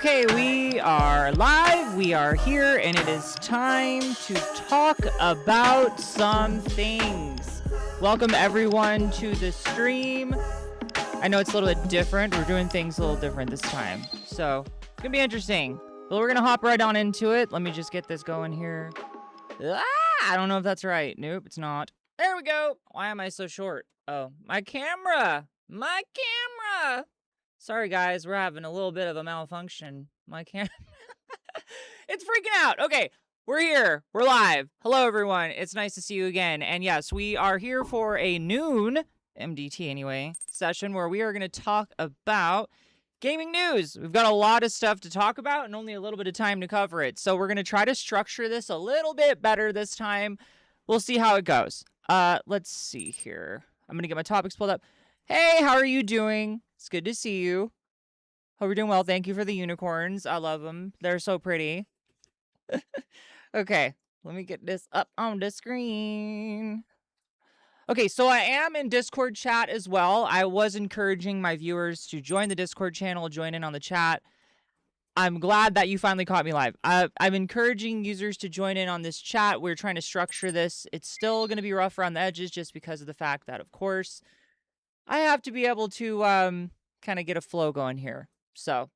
Okay, we are live, we are here, and it is time to talk about some things. Welcome everyone to the stream. I know it's a little bit different. We're doing things a little different this time. So, it's gonna be interesting. But we're gonna hop right on into it. Let me just get this going here. I don't know if that's right. Nope, it's not. There we go. Why am I so short? Oh, my camera. My camera. Sorry, guys. We're having a little bit of a malfunction. My camera. It's freaking out. Okay, we're here. We're live. Hello, everyone. It's nice to see you again. And yes, we are here for a noon, MDT anyway, session where we are going to talk about gaming news. We've got a lot of stuff to talk about and only a little bit of time to cover it. So we're going to try to structure this a little bit better this time. We'll see how it goes. Let's see here. I'm going to get my topics pulled up. Hey, how are you doing? It's good to see you. Hope you're doing well. Thank you for the unicorns. I love them. They're so pretty. Okay, let me get this up on the screen. Okay, so I am in Discord chat as well. I was encouraging my viewers to join the Discord channel, join in on the chat. I'm glad that you finally caught me live. I'm encouraging users to join in on this chat. We're trying to structure this. It's still going to be rough around the edges just because of the fact that, of course, I have to be able to kind of get a flow going here. So,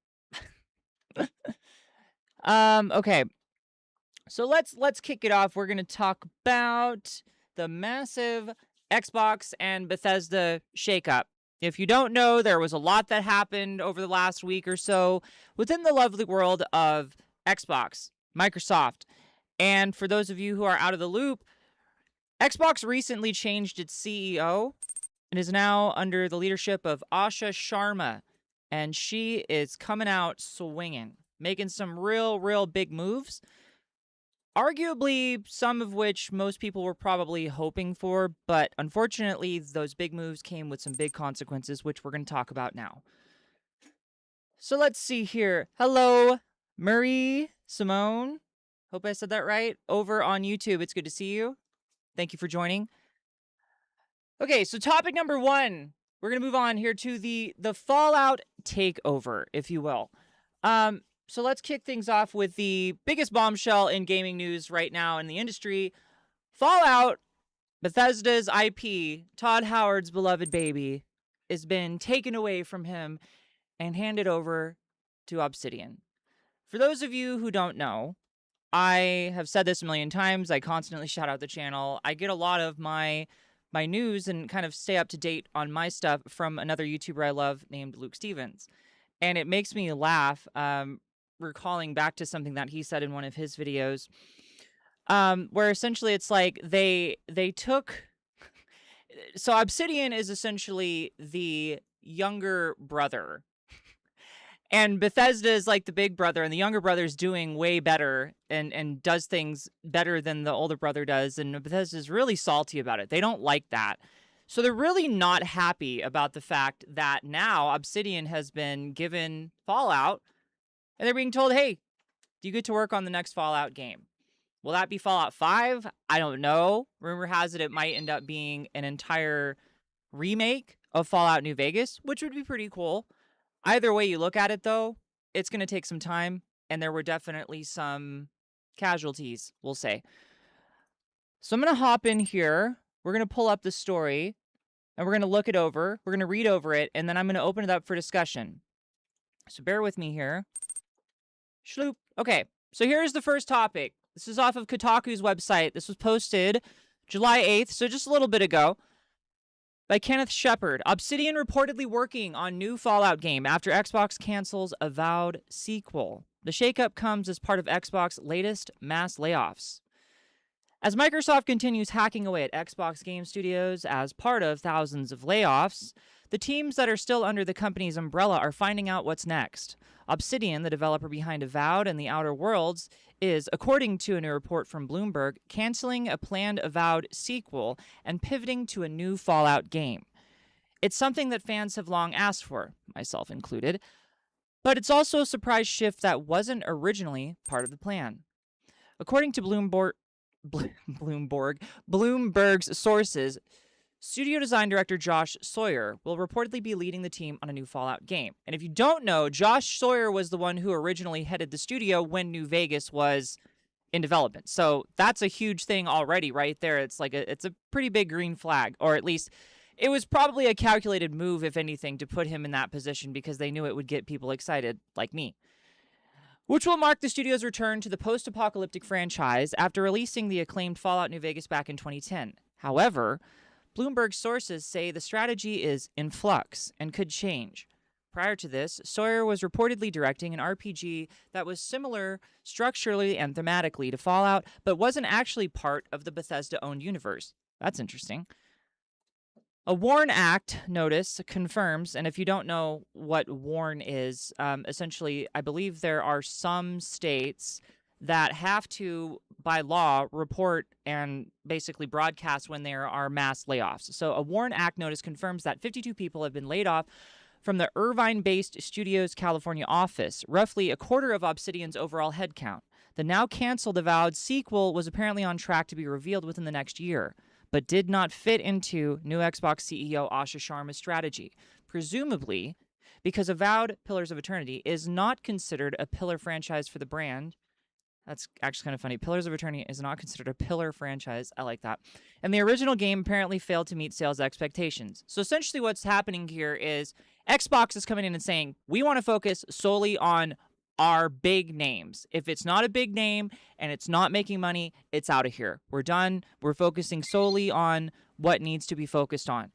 okay. So let's kick it off. We're going to talk about the massive Xbox and Bethesda shakeup. If you don't know, there was a lot that happened over the last week or so within the lovely world of Xbox, Microsoft. And for those of you who are out of the loop, Xbox recently changed its CEO and is now under the leadership of Asha Sharma. And she is coming out swinging, making some real big moves. Arguably, some of which most people were probably hoping for, but unfortunately, those big moves came with some big consequences, which we're going to talk about now. So let's see here. Hello, Marie Simone. Hope I said that right. Over on YouTube, it's good to see you. Thank you for joining. Okay, so topic number one. We're going to move on here to the Fallout takeover, if you will. So let's kick things off with the biggest bombshell in gaming news right now in the industry. Fallout, Bethesda's IP, Todd Howard's beloved baby, has been taken away from him and handed over to Obsidian. For those of you who don't know, I have said this a million times. I constantly shout out the channel. I get a lot of my news and kind of stay up to date on my stuff from another YouTuber I love named Luke Stevens. And it makes me laugh, recalling back to something that he said in one of his videos, where essentially it's like they took... So Obsidian is essentially the younger brother. And Bethesda is like the big brother, and the younger brother is doing way better and does things better than the older brother does. And Bethesda is really salty about it. They don't like that. So they're really not happy about the fact that now Obsidian has been given Fallout, and they're being told, hey, do you get to work on the next Fallout game? Will that be Fallout 5? I don't know. Rumor has it might end up being an entire remake of Fallout New Vegas, which would be pretty cool. Either way you look at it, though, it's going to take some time, and there were definitely some casualties, we'll say. So I'm going to hop in here. We're going to pull up the story, and we're going to look it over. We're going to read over it, and then I'm going to open it up for discussion. So bear with me here. Shloop. Okay, so here's the first topic. This is off of Kotaku's website. This was posted July 8th, so just a little bit ago, by Kenneth Shepard. Obsidian reportedly working on new Fallout game after Xbox cancels avowed sequel. The shakeup comes as part of Xbox's latest mass layoffs. As Microsoft continues hacking away at Xbox game studios as part of thousands of layoffs, the teams that are still under the company's umbrella are finding out what's next. Obsidian, the developer behind Avowed and The Outer Worlds, is, according to a new report from Bloomberg, canceling a planned Avowed sequel and pivoting to a new Fallout game. It's something that fans have long asked for, myself included, but it's also a surprise shift that wasn't originally part of the plan. According to Bloomberg's sources, Studio design director Josh Sawyer will reportedly be leading the team on a new Fallout game. And if you don't know, Josh Sawyer was the one who originally headed the studio when New Vegas was in development. So that's a huge thing already right there. It's like it's a pretty big green flag, or at least it was probably a calculated move, if anything, to put him in that position because they knew it would get people excited like me. Which will mark the studio's return to the post-apocalyptic franchise after releasing the acclaimed Fallout New Vegas back in 2010. However, Bloomberg sources say the strategy is in flux and could change. Prior to this, Sawyer was reportedly directing an RPG that was similar structurally and thematically to Fallout, but wasn't actually part of the Bethesda-owned universe. That's interesting. A WARN Act notice confirms, and if you don't know what WARN is, essentially, I believe there are some states that have to, by law, report and basically broadcast when there are mass layoffs. So a WARN Act notice confirms that 52 people have been laid off from the Irvine-based studio's California office, roughly a quarter of Obsidian's overall headcount. The now canceled avowed sequel was apparently on track to be revealed within the next year, but did not fit into new Xbox CEO Asha Sharma's strategy, presumably because avowed Pillars of Eternity is not considered a pillar franchise for the brand. That's actually kind of funny. Pillars of Eternity is not considered a pillar franchise. I like that. And the original game apparently failed to meet sales expectations. So essentially what's happening here is Xbox is coming in and saying, we want to focus solely on our big names. If it's not a big name and it's not making money, it's out of here. We're done. We're focusing solely on what needs to be focused on.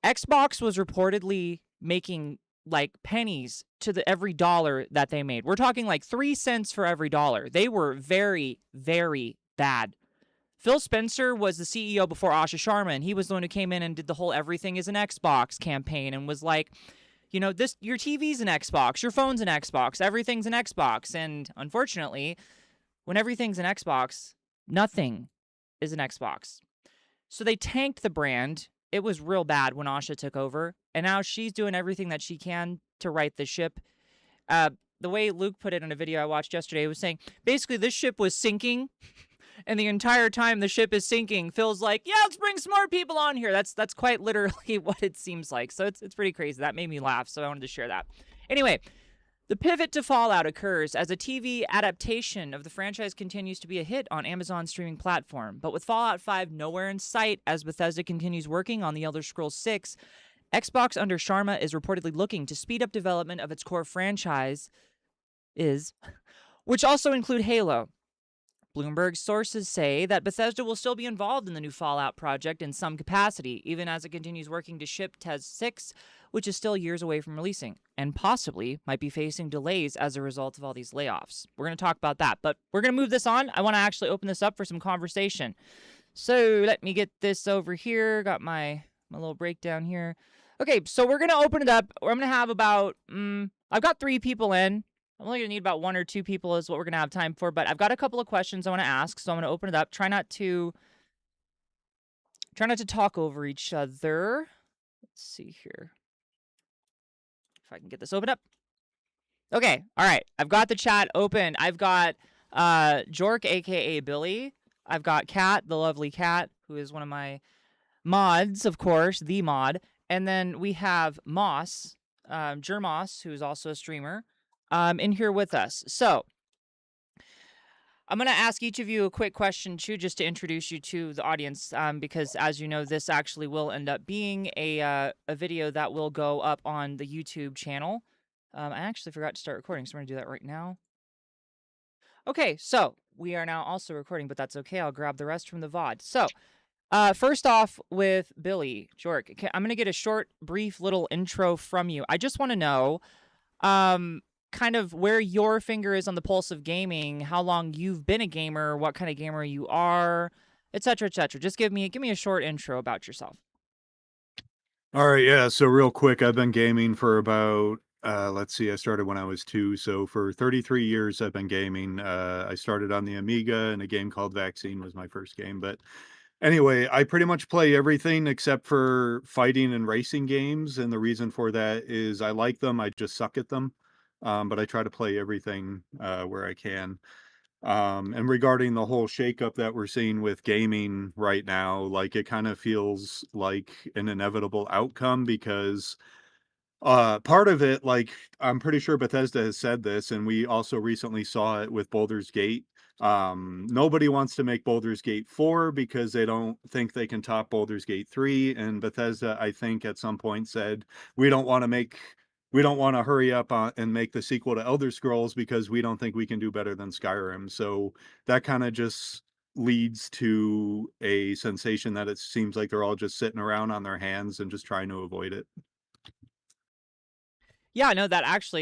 Xbox was reportedly making like pennies to every dollar that they made. We're talking like 3 cents for every dollar. They were very, very bad. Phil Spencer was the CEO before Asha Sharma, and he was the one who came in and did the whole everything is an Xbox campaign and was like, you know, this your TV's an Xbox, your phone's an Xbox, everything's an Xbox. And unfortunately, when everything's an Xbox, nothing is an Xbox. So they tanked the brand. It was real bad when Asha took over, and now she's doing everything that she can to right the ship. The way Luke put it in a video I watched yesterday, was saying, basically this ship was sinking, and the entire time the ship is sinking, Phil's like, yeah, let's bring some more people on here. That's quite literally what it seems like. So it's pretty crazy. That made me laugh, so I wanted to share that. Anyway, the pivot to Fallout occurs as a TV adaptation of the franchise continues to be a hit on Amazon's streaming platform. But with Fallout 5 nowhere in sight as Bethesda continues working on The Elder Scrolls 6, Xbox under Sharma is reportedly looking to speed up development of its core franchise, which also include Halo. Bloomberg sources say that Bethesda will still be involved in the new Fallout project in some capacity, even as it continues working to ship TES 6, which is still years away from releasing, and possibly might be facing delays as a result of all these layoffs. We're going to talk about that, but we're going to move this on. I want to actually open this up for some conversation. So let me get this over here. Got my little breakdown here. Okay, so we're going to open it up. I'm going to have about, I've got 3 people in. I'm only going to need about 1 or 2 people is what we're going to have time for, but I've got a couple of questions I want to ask, so I'm going to open it up. Try not to talk over each other. Let's see here. If I can get this open up. Okay, all right. I've got the chat open. I've got Jork, a.k.a. Billy. I've got Kat, the lovely Kat, who is one of my mods, of course, the mod. And then we have Moss, Jermoss, who's also a streamer, in here with us. So I'm going to ask each of you a quick question, too, just to introduce you to the audience, because, as you know, this actually will end up being a video that will go up on the YouTube channel. I actually forgot to start recording, so we're going to do that right now. Okay, so we are now also recording, but that's okay. I'll grab the rest from the VOD. So first off with Billy, Jork, I'm going to get a short, brief little intro from you. I just want to know kind of where your finger is on the pulse of gaming, how long you've been a gamer, what kind of gamer you are, etc., etc. Just give me a short intro about yourself. All right, yeah. So real quick, I've been gaming for about let's see, I started when I was 2, so for 33 years I've been gaming. I started on the Amiga, and a game called Vaccine was my first game. But anyway, I pretty much play everything except for fighting and racing games, and the reason for that is I like them, I just suck at them. But I try to play everything where I can. And regarding the whole shakeup that we're seeing with gaming right now, like it kind of feels like an inevitable outcome because part of it, like, I'm pretty sure Bethesda has said this, and we also recently saw it with Baldur's Gate. Nobody wants to make Baldur's Gate 4 because they don't think they can top Baldur's Gate 3, and Bethesda, I think, at some point said, "We don't wanna make we don't wanna hurry up on and make the sequel to Elder Scrolls because we don't think we can do better than Skyrim." So, that kinda just leads to a sensation that it seems like they're all just sitting around on their hands and just trying to avoid it. Yeah, no, that's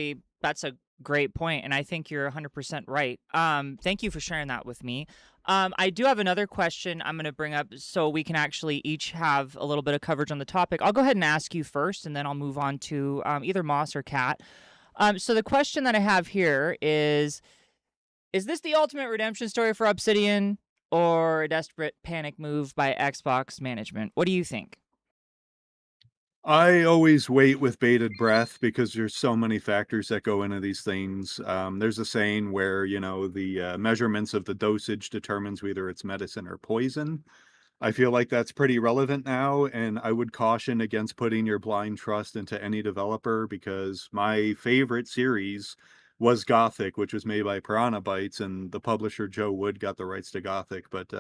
a great point, and I think you're 100% right. Thank you for sharing that with me. I do have another question I'm going to bring up so we can actually each have a little bit of coverage on the topic. I'll go ahead and ask you first, and then I'll move on to either Moss or Kat. So the question that I have here is this the ultimate redemption story for Obsidian or a desperate panic move by Xbox management? What do you think? I always wait with bated breath because there's so many factors that go into these things. There's a saying where, the measurements of the dosage determines whether it's medicine or poison. I feel like that's pretty relevant now, and I would caution against putting your blind trust into any developer because my favorite series was Gothic, which was made by Piranha Bytes, and the publisher Joe Wood got the rights to Gothic. But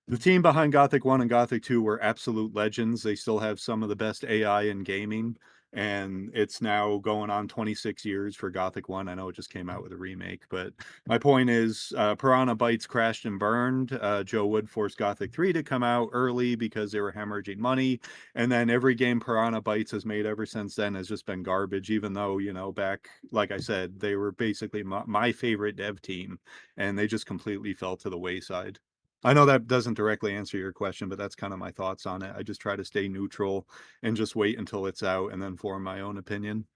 the team behind Gothic 1 and Gothic 2 were absolute legends. They still have some of the best AI in gaming, and it's now going on 26 years for Gothic 1. I know it just came out with a remake, but my point is, Piranha Bytes crashed and burned. Joe Wood forced Gothic 3 to come out early because they were hemorrhaging money, and then every game Piranha Bytes has made ever since then has just been garbage, even though, back, like I said, they were basically my favorite dev team, and they just completely fell to the wayside. I know that doesn't directly answer your question, but that's kind of my thoughts on it. I just try to stay neutral and just wait until it's out and then form my own opinion.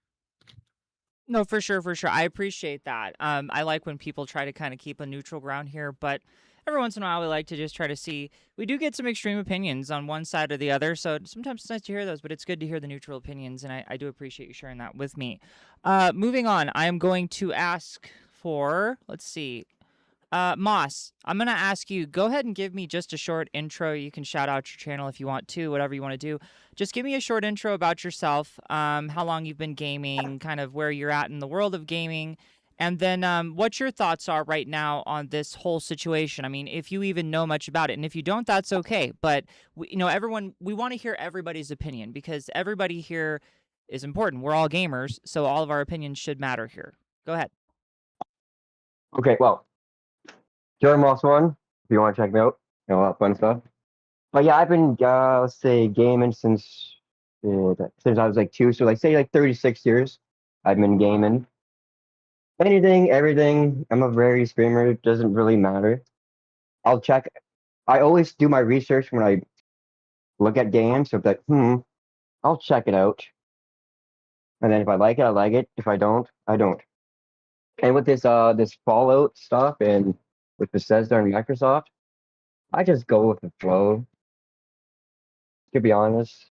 No, for sure, for sure. I appreciate that. I like when people try to kind of keep a neutral ground here, but every once in a while we like to just try to see. We do get some extreme opinions on one side or the other, so sometimes it's nice to hear those, but it's good to hear the neutral opinions, and I do appreciate you sharing that with me. Moving on, I am going to ask for, let's see, Moss, I'm going to ask you, go ahead and give me just a short intro. You can shout out your channel if you want to, whatever you want to do. Just give me a short intro about yourself, how long you've been gaming, kind of where you're at in the world of gaming, and then what your thoughts are right now on this whole situation. I mean, if you even know much about it, and if you don't, that's okay. But, we want to hear everybody's opinion because everybody here is important. We're all gamers, so all of our opinions should matter here. Go ahead. Okay, well, Jeremy Moss one, if you want to check me out, all that fun stuff. But yeah, I've been let's say gaming since I was like 2, so like say like 36 years. I've been gaming. Anything, everything. I'm a very streamer. It doesn't really matter. I'll check. I always do my research when I look at games. So like, I'll check it out. And then if I like it, I like it. If I don't, I don't. And with this Fallout stuff and with Bethesda and Microsoft, I just go with the flow, to be honest.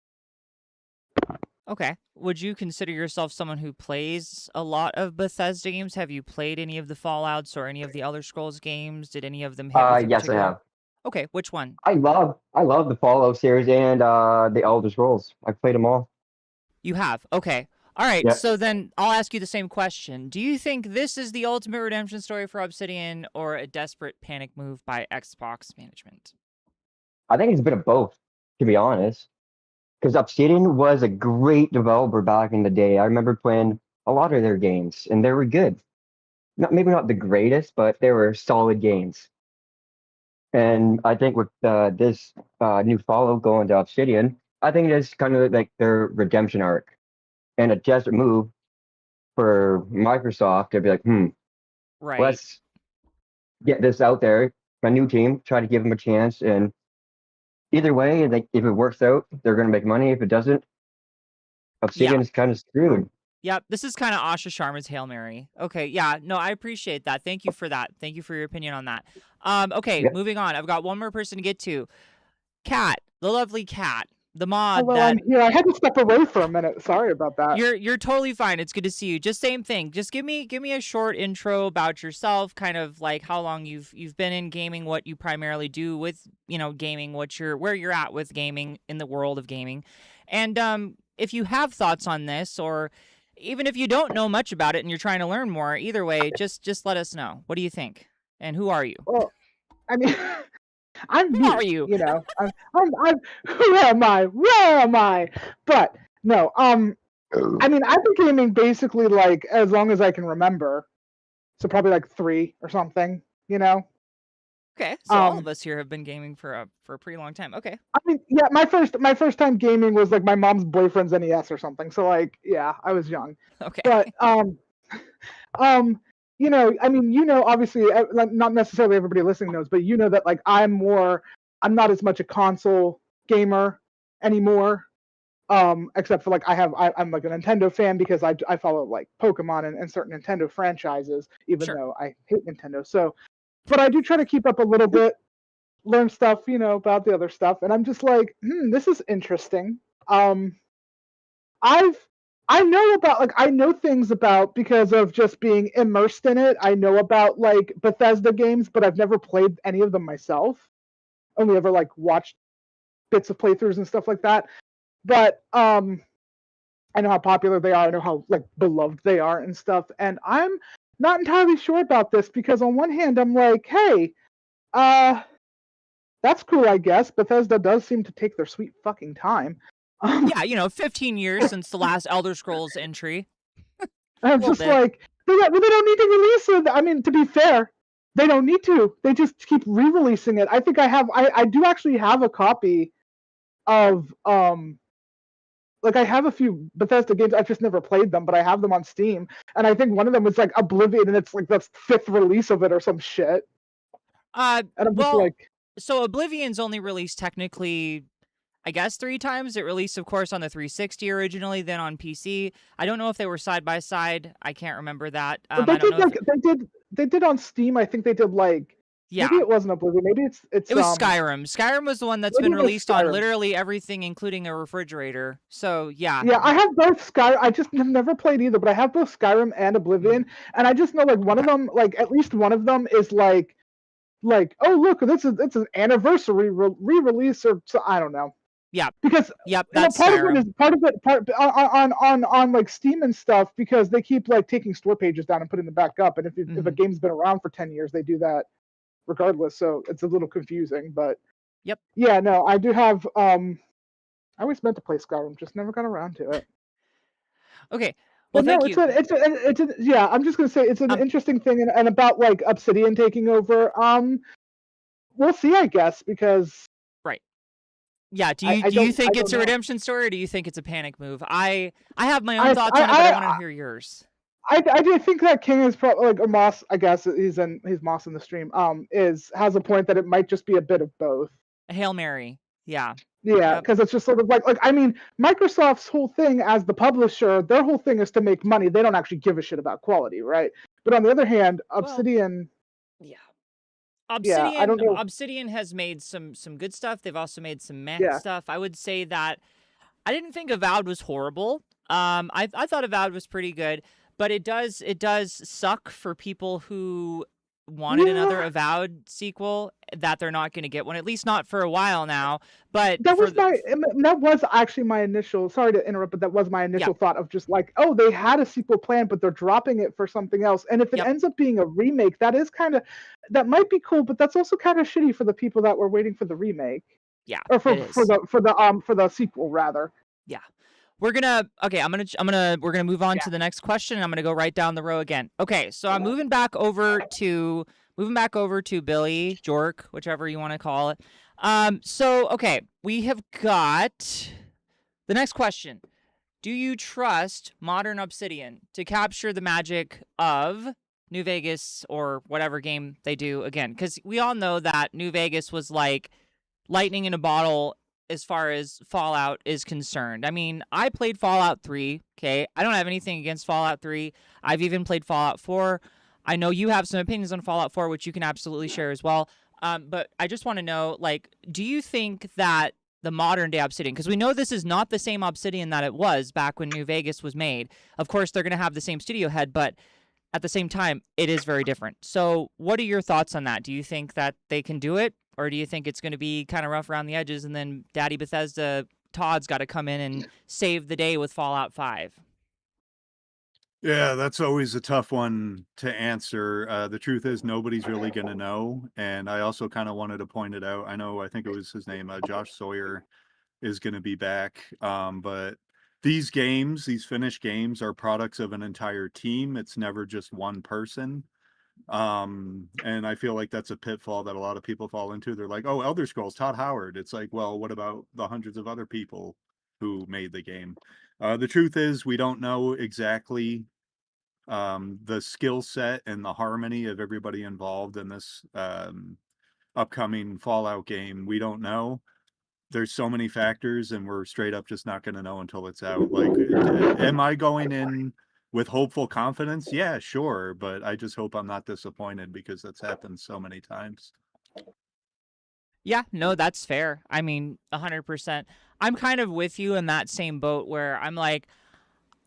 Okay. Would you consider yourself someone who plays a lot of Bethesda games? Have you played any of the Fallouts or any of the Elder Scrolls games? Did any of them hit with you Yes, I particularly? have. Okay, which one? I love the Fallout series and the Elder Scrolls. I've played them all. You have. Okay. All right. Yeah, So then I'll ask you the same question. Do you think this is the ultimate redemption story for Obsidian or a desperate panic move by Xbox management? I think it's a bit of both, to be honest. Because Obsidian was a great developer back in the day. I remember playing a lot of their games, and they were good. Maybe not the greatest, but they were solid games. And I think with this new Fallout going to Obsidian, I think it's kind of like their redemption arc and a desperate move for Microsoft to be like, Right. let's get this out there. A new team, try to give them a chance, and either way, like if it works out, they're going to make money. If it doesn't, Yeah. Obsidian is kind of screwed. Yep, this is kind of Asha Sharma's Hail Mary. Okay, yeah, no, I appreciate that. Thank you for that. Thank you for your opinion on that. Okay, Yeah. moving on. I've got one more person to get to. Kat, the lovely Kat. the mod Hello, that I'm here. I had to step away for a minute. Sorry about that. you're totally fine. It's good to see you. Just same thing. Just give me a short intro about yourself, kind of like how long you've been in gaming, what you primarily do with, gaming, where you're at with gaming in the world of gaming. And if you have thoughts on this, or even if you don't know much about it and you're trying to learn more, either way, just let us know. What do you think? And who are you? Well, I mean, I'm Who me. are you? I'm. Who am I? Where am I? But no. I mean, I've been gaming basically like as long as I can remember. So probably like 3 or something. Okay, so all of us here have been gaming for a pretty long time. Okay. I mean, yeah, my first time gaming was like my mom's boyfriend's NES or something. So like, yeah, I was young. Okay. But I mean, obviously, like, not necessarily everybody listening knows, but that like I'm not as much a console gamer anymore. Except for like I'm like a Nintendo fan because I follow like Pokemon and certain Nintendo franchises, even Sure. though I hate Nintendo. So, but I do try to keep up a little bit, learn stuff, about the other stuff, and I'm just like, this is interesting. I know things about because of just being immersed in it. I know about like Bethesda games, but I've never played any of them myself. Only ever like watched bits of playthroughs and stuff like that. But I know how popular they are. I know how like beloved they are and stuff. And I'm not entirely sure about this because on one hand I'm like, hey, that's cool, I guess. Bethesda does seem to take their sweet fucking time. Yeah, 15 years since the last Elder Scrolls entry. I'm just like, they don't need to release it. I mean, to be fair, they don't need to. They just keep re-releasing it. I think I do actually have a copy of like I have a few Bethesda games. I've just never played them, but I have them on Steam. And I think one of them was like Oblivion, and it's like the 5th release of it or some shit. And I'm just like, so Oblivion's only released technically, I guess, 3 times. It released, of course, on the 360 originally, then on PC. I don't know if they were side by side. I can't remember that. They did on Steam. I think they did like. Yeah. Maybe it wasn't Oblivion. Maybe it was Skyrim. Skyrim was the one that's been released on literally everything, including a refrigerator. So yeah. Yeah, I have both Skyrim. I just have never played either, but I have both Skyrim and Oblivion, and I just know like one of them, like at least one of them is like, oh look, it's an anniversary re-release or so, I don't know. Yeah. Because that's part of it on like Steam and stuff because they keep like taking store pages down and putting them back up, and if a game's been around for 10 years, they do that regardless. So it's a little confusing, but yeah, no, I do have. I always meant to play Skyrim, just never got around to it. Okay. Well, but no, thank you. Yeah, I'm just gonna say it's an interesting thing, and about like Obsidian taking over. We'll see, I guess, because. Right. Yeah. Do you think it's a redemption story, or do you think it's a panic move? I have my own thoughts on it, but I want to hear yours. I do think that King is probably like Moss. I guess he's Moss in the stream. Has a point that it might just be a bit of both. A Hail Mary. Yeah. Yeah, because it's just sort of like I mean, Microsoft's whole thing as the publisher, their whole thing is to make money. They don't actually give a shit about quality, right? But on the other hand, Obsidian. Yeah. Obsidian, I don't know. Obsidian has made some good stuff. They've also made some meh stuff. I would say that I didn't think Avowed was horrible. I thought Avowed was pretty good, but it does suck for people who wanted another Avowed sequel that they're not going to get one, at least not for a while now. But that was actually my initial. Sorry to interrupt, but that was my initial thought of just like, oh, they had a sequel planned, but they're dropping it for something else. And if it ends up being a remake, that might be cool, but that's also kind of shitty for the people that were waiting for the remake. Yeah, or for the sequel rather. Yeah. We're gonna move on to the next question. I'm gonna go right down the row again. Okay, so I'm moving back over to Billy, Jork, whichever you want to call it. So okay, we have got the next question. Do you trust modern Obsidian to capture the magic of New Vegas or whatever game they do again? Because we all know that New Vegas was like lightning in a bottle as far as Fallout is concerned. I mean, I played Fallout 3, okay? I don't have anything against Fallout 3. I've even played Fallout 4. I know you have some opinions on Fallout 4, which you can absolutely share as well. But I just want to know, like, do you think that the modern day Obsidian, because we know this is not the same Obsidian that it was back when New Vegas was made. Of course, they're going to have the same studio head, but at the same time, it is very different. So what are your thoughts on that? Do you think that they can do it, or do you think it's going to be kind of rough around the edges, and then Daddy Bethesda, Todd's got to come in and save the day with Fallout 5? Yeah, that's always a tough one to answer. The truth is nobody's really going to know. And I also kind of wanted to point it out. I think it was his name, Josh Sawyer, is going to be back. But these games, these finished games, are products of an entire team. It's never just one person. And I feel like that's a pitfall that a lot of people fall into. They're like, oh, Elder Scrolls, Todd Howard. It's like, well, what about the hundreds of other people who made the game? The truth is we don't know exactly the skill set and the harmony of everybody involved in this upcoming Fallout game. We don't know. There's so many factors, and we're straight up just not going to know until it's out. Like, am I going in with hopeful confidence? Yeah, sure, but I just hope I'm not disappointed, because that's happened so many times. Yeah, no, that's fair. I mean, 100%. I'm kind of with you in that same boat where I'm like,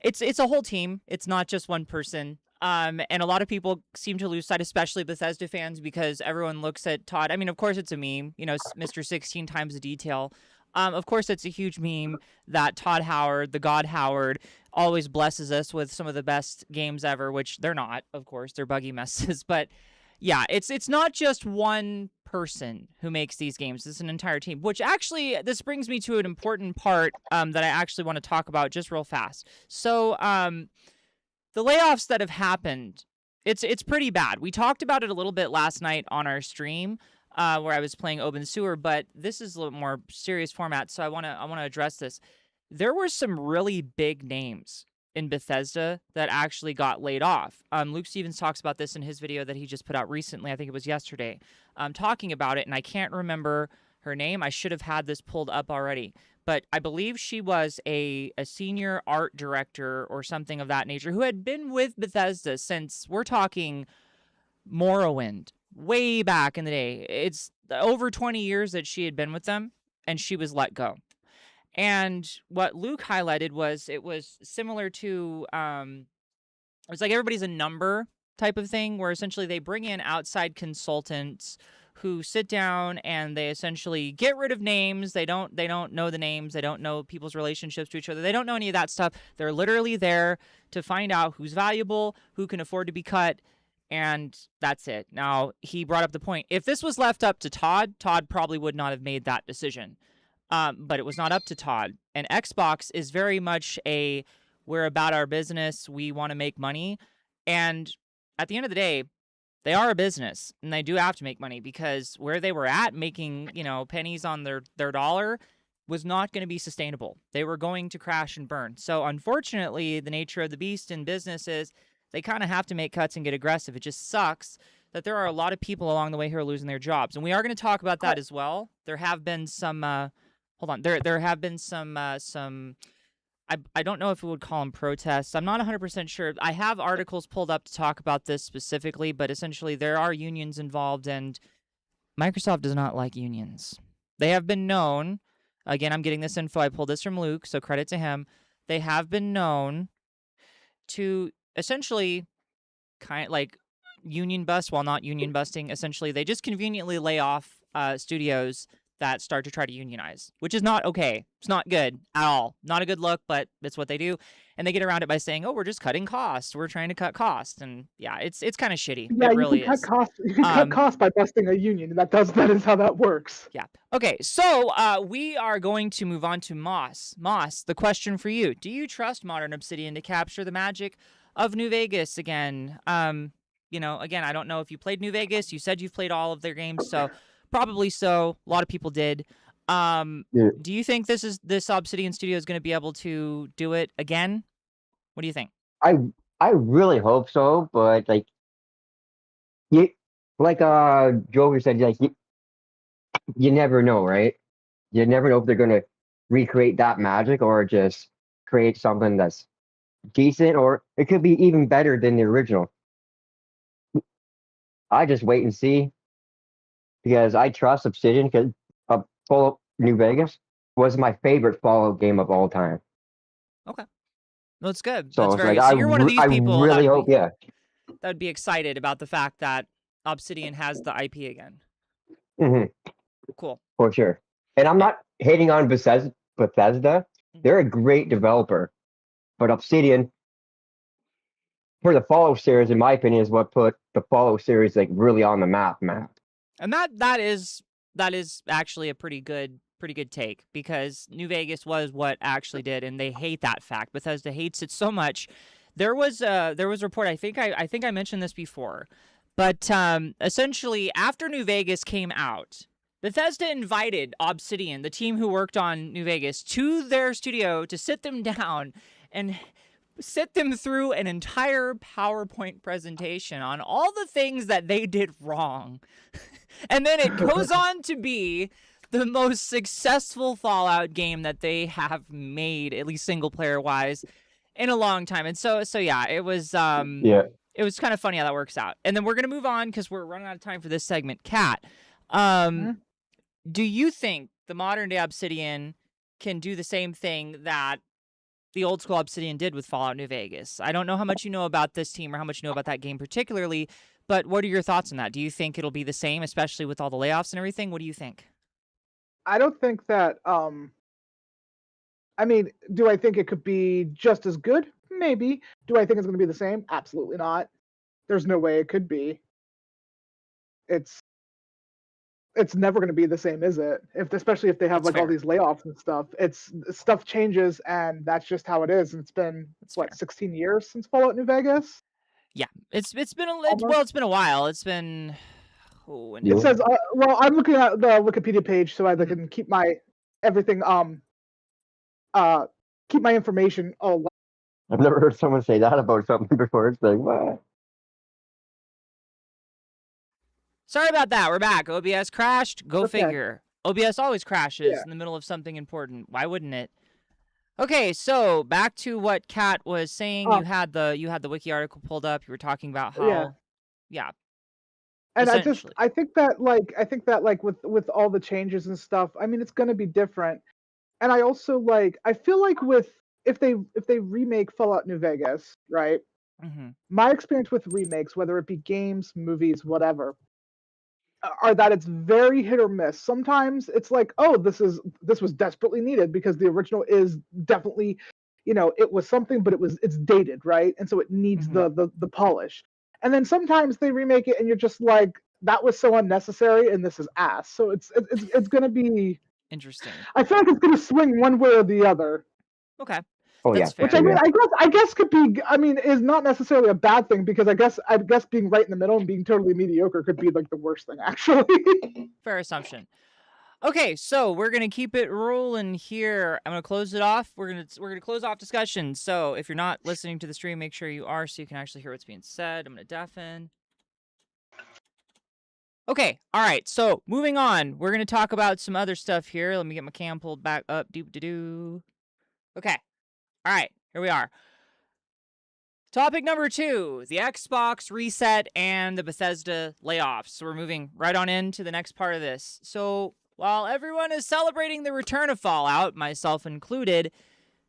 it's a whole team. It's not just one person. And a lot of people seem to lose sight, especially Bethesda fans, because everyone looks at Todd. I mean, of course it's a meme, you know, Mr. 16 times the detail. Of course it's a huge meme that Todd Howard, the God Howard, always blesses us with some of the best games ever, which they're not, of course, they're buggy messes. But yeah, it's not just one person who makes these games. It's an entire team, which actually, this brings me to an important part that I actually want to talk about just real fast. So the layoffs that have happened, it's pretty bad. We talked about it a little bit last night on our stream where I was playing Open Sewer, but this is a little more serious format, so I want to address this. There were some really big names in Bethesda that actually got laid off. Luke Stevens talks about this in his video that he just put out recently. I think it was yesterday, talking about it, and I can't remember her name. I should have had this pulled up already, but I believe she was a senior art director or something of that nature who had been with Bethesda since, we're talking Morrowind, way back in the day. It's over 20 years that she had been with them, and she was let go. And what Luke highlighted was it was similar to, it was like everybody's a number type of thing, where essentially they bring in outside consultants who sit down and they essentially get rid of names. They don't know the names. They don't know people's relationships to each other. They don't know any of that stuff. They're literally there to find out who's valuable, who can afford to be cut, and that's it. Now, he brought up the point. If this was left up to Todd probably would not have made that decision. But it was not up to Todd. And Xbox is very much we're about our business. We want to make money. And at the end of the day, they are a business, and they do have to make money, because where they were at, making, you know, pennies on their dollar, was not going to be sustainable. They were going to crash and burn. So unfortunately, the nature of the beast in business is they kind of have to make cuts and get aggressive. It just sucks that there are a lot of people along the way who are losing their jobs. And we are going to talk about that as well. There have been some... hold on. There have been some I don't know if we would call them protests. I'm not 100% sure. I have articles pulled up to talk about this specifically, but essentially there are unions involved, and Microsoft does not like unions. They have been known, again, I'm getting this info, I pulled this from Luke, so credit to him. They have been known to essentially kind of like union bust while not union busting. Essentially, they just conveniently lay off studios that start to try to unionize, which is not okay. It's not good at all. Not a good look, but it's what they do. And they get around it by saying, oh, we're just cutting costs. We're trying to cut costs. And yeah, it's kind of shitty. Yeah, it really you is. can cut costs by busting a union. That is how that works. Yeah. Okay, so we are going to move on to Moss. Moss, the question for you. Do you trust modern Obsidian to capture the magic of New Vegas again? You know, again, I don't know if you played New Vegas. You said you've played all of their games, so probably so. A lot of people did. Yeah. Do you think this Obsidian studio is going to be able to do it again? What do you think? I really hope so, but like Joker said, like you never know, right? You never know if they're gonna recreate that magic or just create something that's decent, or it could be even better than the original. I just wait and see, because I trust Obsidian, because full of New Vegas. was my favorite Fallout game of all time. That's good. So That's it's very like good. So you're one of these I people really that hope, yeah. would be excited about the fact that Obsidian has the IP again. hmm Cool. For sure. And I'm not hating on Bethesda. They're a great developer, but Obsidian, for the Fallout series, in my opinion, is what put the Fallout series like really on the map. And that is actually a pretty good take, because New Vegas was what actually did, and they hate that fact. Bethesda hates it so much. There was a report. I think I mentioned this before, but essentially after New Vegas came out, Bethesda invited Obsidian, the team who worked on New Vegas, to their studio to sit them down and sit them through an entire PowerPoint presentation on all the things that they did wrong. And then it goes on to be the most successful Fallout game that they have made, at least single player wise, in a long time. And so yeah, it was it was kind of funny how that works out. And then we're gonna move on because we're running out of time for this segment. Kat, do you think the modern day Obsidian can do the same thing that the old school Obsidian did with Fallout New Vegas? I don't know how much you know about this team or how much you know about that game particularly, but what are your thoughts on that? Do you think it'll be the same, especially with all the layoffs and everything? What do you think? I don't think that. I mean, do I think it could be just as good? Maybe. Do I think it's going to be the same? Absolutely not. There's no way it could be. It's never going to be the same, is it? Especially if they have That's all fair. these layoffs and stuff. Stuff changes, and that's just how it is. And it's been fair. 16 years since Fallout New Vegas. Yeah, it's been a while. It's been. Oh, and It says, well, I'm looking at the Wikipedia page so I can keep my everything keep my information. Oh, I've never heard someone say that about something before. It's like, what? Sorry about that. We're back. OBS crashed. Go Okay. figure. OBS always crashes Yeah. in the middle of something important. Why wouldn't it? Okay, so back to what Kat was saying. You had the wiki article pulled up. You were talking about how, yeah. And I essentially. think that with all the changes and stuff, I mean, it's going to be different. And I also I feel like if they remake Fallout New Vegas, right? Mm-hmm. My experience with remakes, whether it be games, movies, whatever, are that it's very hit or miss. Sometimes it's like, oh, this was desperately needed because the original is definitely, it was something, but it's dated, right? And so it needs the polish. And then sometimes they remake it and you're just like, that was so unnecessary and this is ass. So it's gonna be interesting. I feel like it's gonna swing one way or the other. Okay. Oh, That's fair. Which I mean, I guess could be. I mean, is not necessarily a bad thing because I guess being right in the middle and being totally mediocre could be the worst thing actually. Fair assumption. Okay, so we're gonna keep it rolling here. I'm gonna close it off. We're gonna close off discussion. So if you're not listening to the stream, make sure you are so you can actually hear what's being said. I'm gonna deafen. Okay, all right. So moving on, we're gonna talk about some other stuff here. Let me get my cam pulled back up. Okay. All right, here we are. Topic number 2, the Xbox reset and the Bethesda layoffs. So we're moving right on into the next part of this. So while everyone is celebrating the return of Fallout, myself included,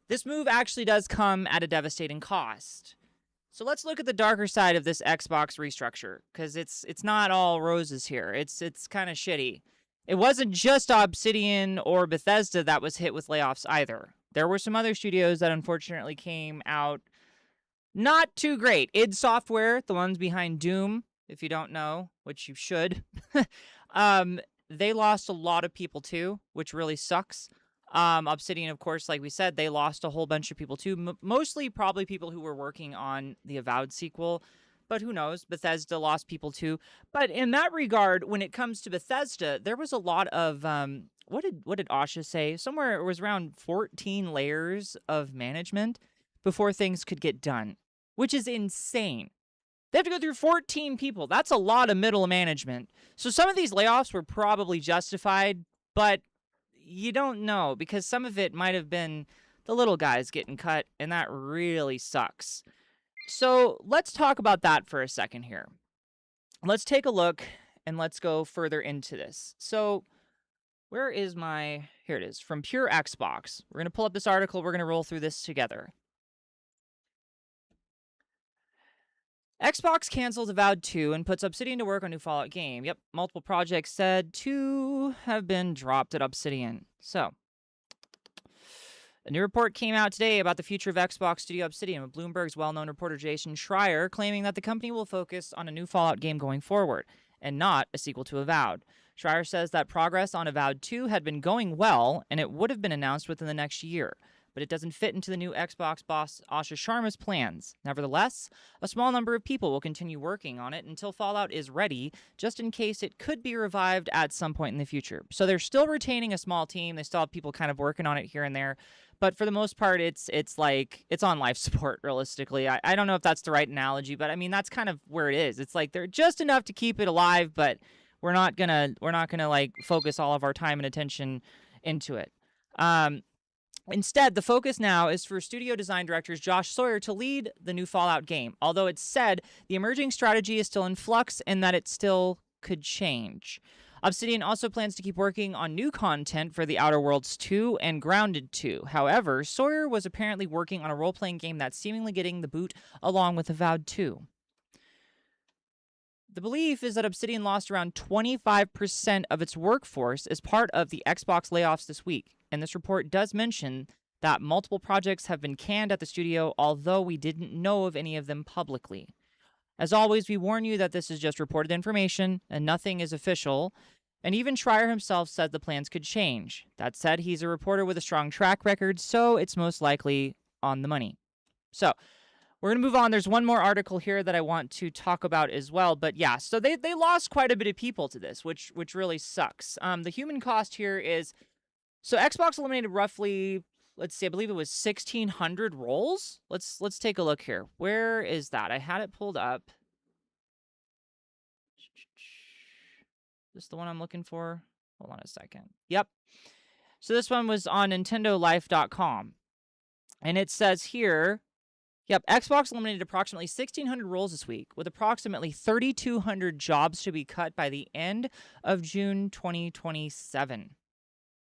this move actually does come at a devastating cost. So let's look at the darker side of this Xbox restructure, because it's not all roses here. It's kind of shitty. It wasn't just Obsidian or Bethesda that was hit with layoffs either. There were some other studios that unfortunately came out not too great. id Software, the ones behind Doom, if you don't know, which you should, they lost a lot of people too, which really sucks. Obsidian, of course, like we said, they lost a whole bunch of people too, mostly probably people who were working on the Avowed sequel, but who knows? Bethesda lost people too. But in that regard, when it comes to Bethesda, there was a lot of what did Asha say? Somewhere it was around 14 layers of management before things could get done, which is insane. They have to go through 14 people. That's a lot of middle management. So some of these layoffs were probably justified, but you don't know because some of it might have been the little guys getting cut, and that really sucks. So let's talk about that for a second here. Let's take a look and let's go further into this. So where is my... Here it is, from Pure Xbox. We're going to pull up this article. We're going to roll through this together. Xbox cancels Avowed 2 and puts Obsidian to work on new Fallout game. Yep, multiple projects said to have been dropped at Obsidian. So, a new report came out today about the future of Xbox Studio Obsidian, with Bloomberg's well-known reporter Jason Schreier claiming that the company will focus on a new Fallout game going forward, and not a sequel to Avowed. Schreier says that progress on Avowed 2 had been going well, and it would have been announced within the next year, but it doesn't fit into the new Xbox boss Asha Sharma's plans. Nevertheless, a small number of people will continue working on it until Fallout is ready, just in case it could be revived at some point in the future. So they're still retaining a small team. They still have people kind of working on it here and there. But for the most part, it's like it's on life support, realistically. I don't know if that's the right analogy, but I mean that's kind of where it is. It's like they're just enough to keep it alive, but we're not gonna like focus all of our time and attention into it. Instead, the focus now is for studio design directors Josh Sawyer to lead the new Fallout game. Although it's said the emerging strategy is still in flux and that it still could change. Obsidian also plans to keep working on new content for The Outer Worlds 2 and Grounded 2. However, Sawyer was apparently working on a role-playing game that's seemingly getting the boot along with Avowed 2. The belief is that Obsidian lost around 25% of its workforce as part of the Xbox layoffs this week, and this report does mention that multiple projects have been canned at the studio, although we didn't know of any of them publicly. As always, we warn you that this is just reported information and nothing is official, and even Schreier himself said the plans could change. That said, he's a reporter with a strong track record, so it's most likely on the money. So, we're going to move on. There's one more article here that I want to talk about as well, but yeah, so they lost quite a bit of people to this, which really sucks. The human cost here is, so Xbox eliminated roughly, let's see, I believe it was 1,600 roles. Let's take a look here. Where is that? I had it pulled up. Is this the one I'm looking for? Hold on a second. Yep. So this one was on NintendoLife.com. And it says here, yep, Xbox eliminated approximately 1,600 roles this week, with approximately 3,200 jobs to be cut by the end of June 2027.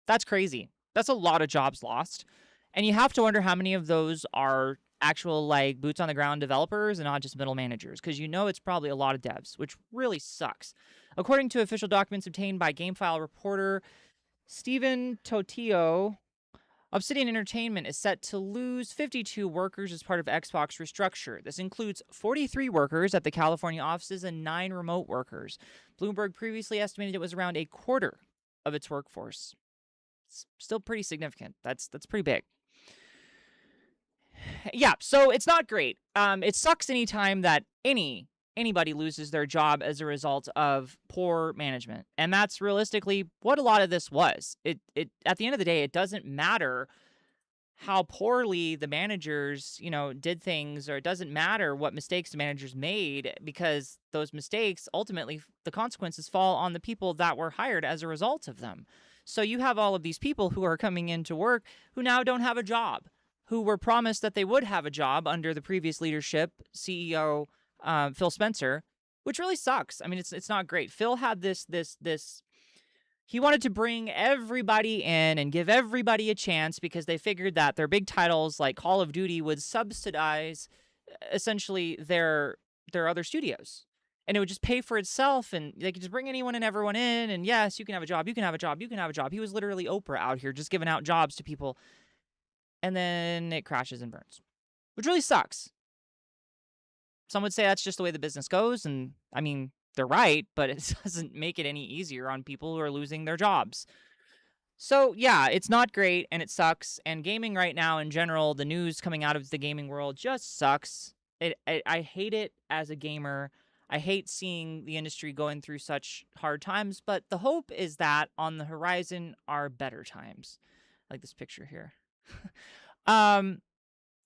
That's crazy. That's a lot of jobs lost. And you have to wonder how many of those are actual, like, boots-on-the-ground developers and not just middle managers, because you know it's probably a lot of devs, which really sucks. According to official documents obtained by GameFile reporter Steven Totio, Obsidian Entertainment is set to lose 52 workers as part of Xbox restructure. This includes 43 workers at the California offices and 9 remote workers. Bloomberg previously estimated it was around a quarter of its workforce. It's still pretty significant. That's pretty big. Yeah, so it's not great. It sucks anytime that anybody loses their job as a result of poor management. And that's realistically what a lot of this was. It at the end of the day, it doesn't matter how poorly the managers, did things, or it doesn't matter what mistakes the managers made, because those mistakes, ultimately, the consequences fall on the people that were hired as a result of them. So you have all of these people who are coming into work who now don't have a job, who were promised that they would have a job under the previous leadership, CEO Phil Spencer, which really sucks. I mean, it's not great. Phil had this. He wanted to bring everybody in and give everybody a chance because they figured that their big titles like Call of Duty would subsidize essentially their other studios. And it would just pay for itself, and they could just bring anyone and everyone in, and yes, you can have a job, you can have a job, you can have a job. He was literally Oprah out here just giving out jobs to people. And then it crashes and burns, which really sucks. Some would say that's just the way the business goes, and I mean, they're right, but it doesn't make it any easier on people who are losing their jobs. So yeah, it's not great, and it sucks, and gaming right now in general, the news coming out of the gaming world just sucks. I hate it as a gamer. I hate seeing the industry going through such hard times, but the hope is that on the horizon are better times. I like this picture here.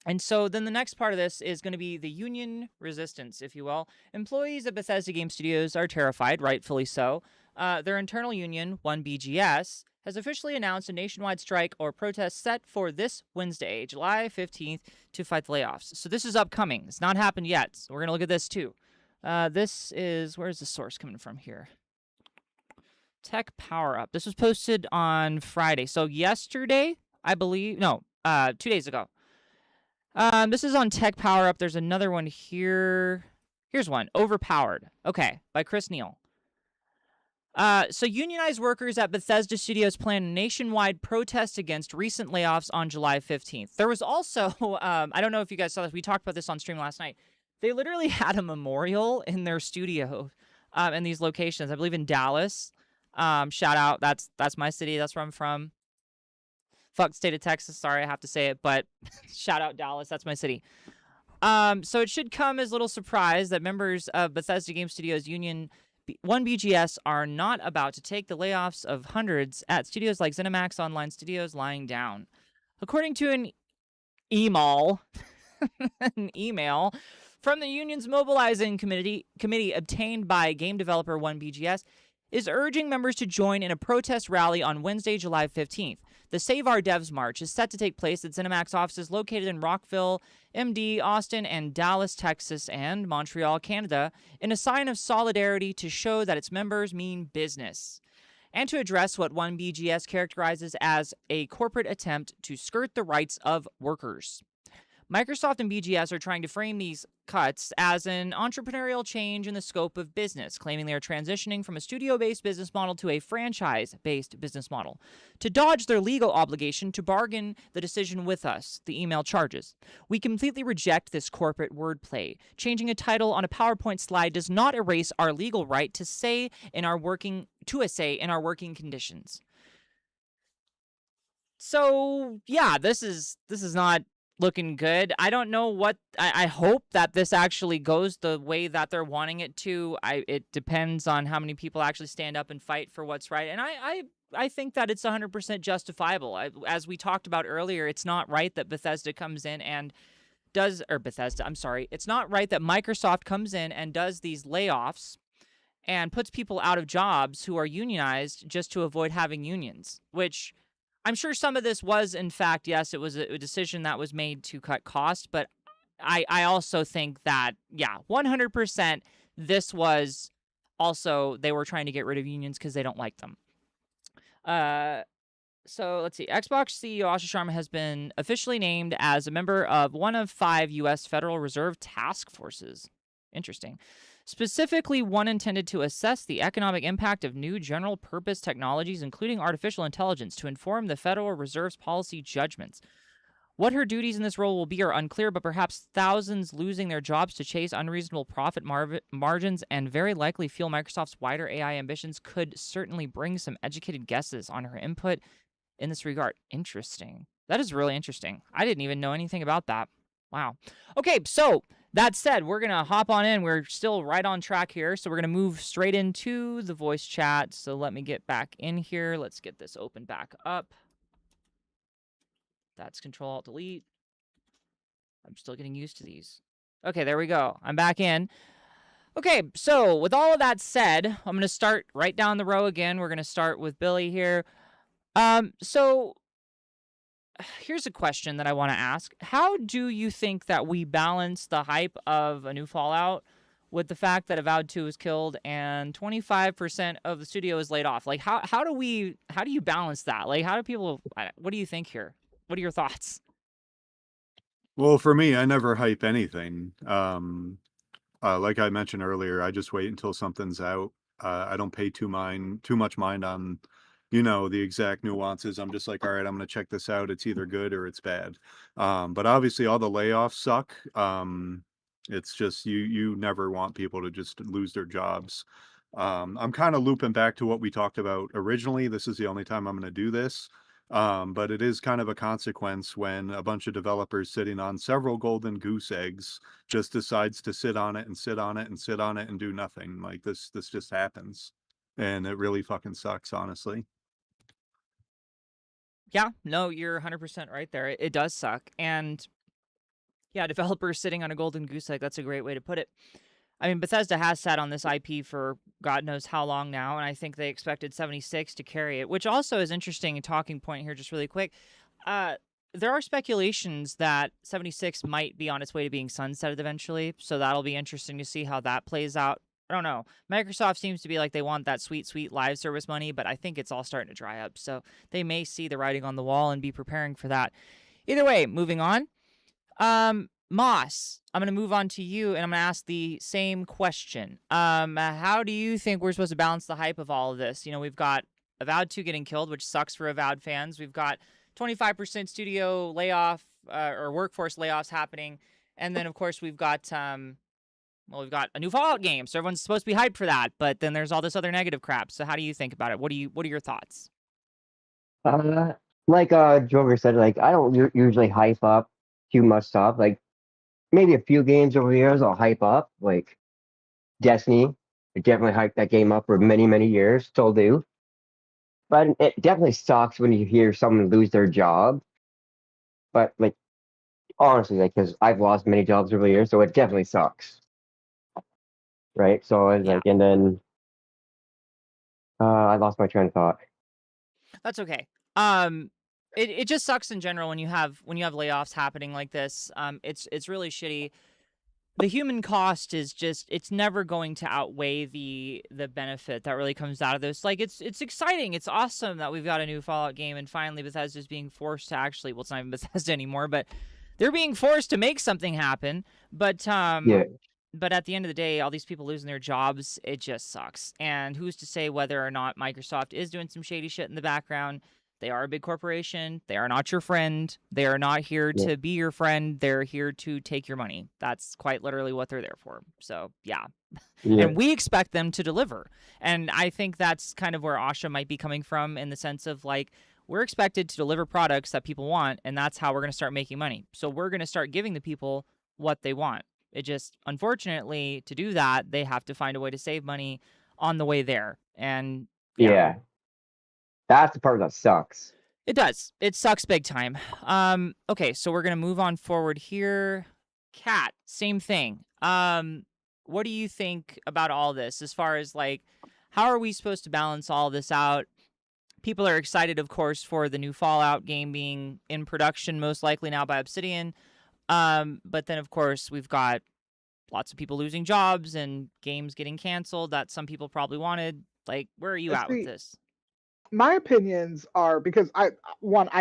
And so then the next part of this is going to be the union resistance, if you will. Employees at Bethesda Game Studios are terrified, rightfully so. Their internal union, one BGS, has officially announced a nationwide strike or protest set for this Wednesday, July 15th, to fight the layoffs. So this is upcoming. It's not happened yet, so we're going to look at this too. This is, where's the source coming from here? Tech Power Up. This was posted on Friday. So yesterday, I believe. No, 2 days ago. This is on Tech Power Up. There's another one here. Here's one. Overpowered. Okay, by Chris Neal. So unionized workers at Bethesda Studios plan a nationwide protest against recent layoffs on July 15th. There was also, I don't know if you guys saw this. We talked about this on stream last night. They literally had a memorial in their studio in these locations. I believe in Dallas. Shout out. That's my city. That's where I'm from. Fuck state of Texas. Sorry, I have to say it, but shout out Dallas. That's my city. So it should come as little surprise that members of Bethesda Game Studios Union 1 BGS are not about to take the layoffs of hundreds at studios like ZeniMax Online Studios lying down. According to an email, from the union's mobilizing committee obtained by game developer 1 BGS, is urging members to join in a protest rally on Wednesday, July 15th. The Save Our Devs March is set to take place at ZeniMax offices located in Rockville, MD, Austin, and Dallas, Texas, and Montreal, Canada, in a sign of solidarity to show that its members mean business, and to address what 1 BGS characterizes as a corporate attempt to skirt the rights of workers. Microsoft and BGS are trying to frame these cuts as an entrepreneurial change in the scope of business, claiming they are transitioning from a studio-based business model to a franchise-based business model. To dodge their legal obligation to bargain the decision with us, the email charges. We completely reject this corporate wordplay. Changing a title on a PowerPoint slide does not erase our legal right to a say in our working conditions. So, yeah, this is not looking good. I don't know what I hope that this actually goes the way that they're wanting it to. It depends on how many people actually stand up and fight for what's right. And I think that it's 100% justifiable. As we talked about earlier, it's not right that Bethesda comes in and does, or Bethesda, I'm sorry. It's not right that Microsoft comes in and does these layoffs and puts people out of jobs who are unionized just to avoid having unions, which I'm sure some of this was, in fact, yes, it was a decision that was made to cut costs, but I also think that, yeah, 100% this was also, they were trying to get rid of unions because they don't like them. So let's see. Xbox CEO Asha Sharma has been officially named as a member of one of 5 U.S. Federal Reserve task forces. Interesting. Specifically, one intended to assess the economic impact of new general-purpose technologies, including artificial intelligence, to inform the Federal Reserve's policy judgments. What her duties in this role will be are unclear, but perhaps thousands losing their jobs to chase unreasonable profit margins and very likely fuel Microsoft's wider AI ambitions could certainly bring some educated guesses on her input in this regard. Interesting. That is really interesting. I didn't even know anything about that. Wow. Okay, so that said, we're going to hop on in. We're still right on track here, so we're going to move straight into the voice chat. So let me get back in here. Let's get this open back up. That's Control-Alt-Delete. I'm still getting used to these. Okay, there we go. I'm back in. Okay, so with all of that said, I'm going to start right down the row again. We're going to start with Billy here. So here's a question that I want to ask. How do you think that we balance the hype of a new Fallout with the fact that Avowed 2 was killed and 25% of the studio is laid off? Like, how do you balance that? Like, how do people, what do you think here? What are your thoughts? Well, for me, I never hype anything. Like I mentioned earlier, I just wait until something's out. I don't pay too much mind on, the exact nuances. I'm just like, all right, I'm going to check this out. It's either good or it's bad. But obviously all the layoffs suck. It's just, you never want people to just lose their jobs. I'm kind of looping back to what we talked about originally. This is the only time I'm going to do this. But it is kind of a consequence when a bunch of developers sitting on several golden goose eggs just decides to sit on it and sit on it and sit on it and do nothing. Like this just happens. And it really fucking sucks, honestly. Yeah, no, you're 100% right there. It does suck. And yeah, developers sitting on a golden goose egg, that's a great way to put it. I mean, Bethesda has sat on this IP for God knows how long now, and I think they expected 76 to carry it, which also is interesting. A talking point here, just really quick. There are speculations that 76 might be on its way to being sunsetted eventually, so that'll be interesting to see how that plays out I don't know. Microsoft seems to be like they want that sweet, sweet live service money, but I think it's all starting to dry up. So they may see the writing on the wall and be preparing for that. Either way, moving on. Moss, I'm going to move on to you, and I'm going to ask the same question. How do you think we're supposed to balance the hype of all of this? You know, we've got Avowed 2 getting killed, which sucks for Avowed fans. We've got 25% studio layoff or workforce layoffs happening. And then, of course, we've got we've got a new Fallout game, so everyone's supposed to be hyped for that. But then there's all this other negative crap. So how do you think about it? What are your thoughts? Like Joker said, like I don't usually hype up too much stuff. Like maybe a few games over the years I'll hype up. Like Destiny, I definitely hyped that game up for many, many years, still do. But it definitely sucks when you hear someone lose their job. But like honestly, like because I've lost many jobs over the years, so it definitely sucks. Right? So it's Yeah. like, and then I lost my train of thought. That's okay. It just sucks in general when you have layoffs happening like this. It's really shitty. The human cost is just, it's never going to outweigh the benefit that really comes out of this. Like it's exciting. It's awesome that we've got a new Fallout game, and finally Bethesda's being forced to actually, well, it's not even Bethesda anymore, but they're being forced to make something happen. But Yeah. but at the end of the day, all these people losing their jobs, it just sucks. And who's to say whether or not Microsoft is doing some shady shit in the background? They are a big corporation. They are not your friend. They are not here Yeah. to be your friend. They're here to take your money. That's quite literally what they're there for. So, yeah. Yeah. And we expect them to deliver. And I think that's kind of where Asha might be coming from, in the sense of like, we're expected to deliver products that people want, and that's how we're going to start making money. So we're going to start giving the people what they want. It just, unfortunately, to do that, they have to find a way to save money on the way there. And Yeah. That's the part that sucks. it does. It sucks big time. Okay, so we're going to move on forward here. Kat, same thing. What do you think about all this as far as like, how are we supposed to balance all this out? People are excited, of course, for the new Fallout game being in production, most likely now by Obsidian. But then, of course, we've got lots of people losing jobs and games getting canceled that some people probably wanted. Like, where are you at with this? My opinions are, because I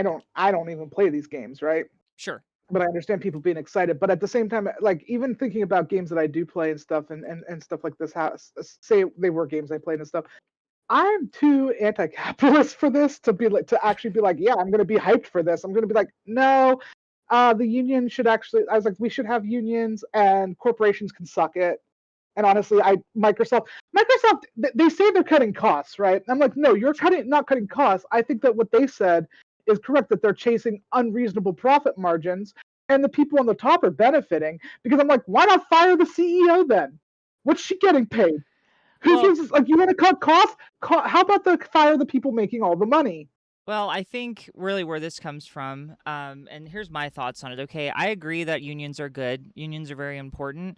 don't even play these games, right? Sure. But I understand people being excited. But at the same time, like even thinking about games that I do play and stuff, and stuff like this, say they were games I played and stuff, I'm too anti-capitalist for this to be like, to actually be like, yeah, I'm going to be hyped for this. I'm going to be like, no, the union should actually. I was like, we should have unions, and corporations can suck it. And honestly, Microsoft, they say they're cutting costs, right? I'm like, no, you're not cutting costs. I think that what they said is correct, that they're chasing unreasonable profit margins, and the people on the top are benefiting. Because I'm like, why not fire the CEO then? What's she getting paid? Who gives us, like, you want to cut costs? How about fire the people making all the money? Well, I think really where this comes from, and here's my thoughts on it. Okay, I agree that unions are good. Unions are very important.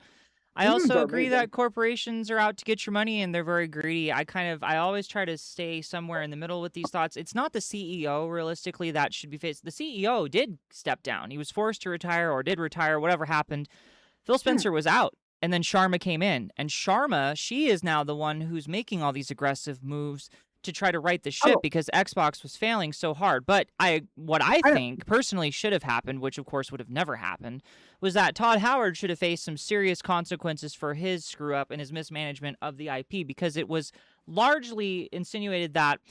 I Unions also are agree amazing. that corporations are out to get your money, and they're very greedy. I always try to stay somewhere in the middle with these thoughts. It's not the CEO, realistically, that should be faced. The CEO did step down. He was forced to retire, or did retire, whatever happened. Phil Spencer was out, and then Sharma came in. And Sharma, she is now the one who's making all these aggressive moves to try to right the ship because Xbox was failing so hard. But what I think personally should have happened, which of course would have never happened, was that Todd Howard should have faced some serious consequences for his screw up and his mismanagement of the IP, because it was largely insinuated that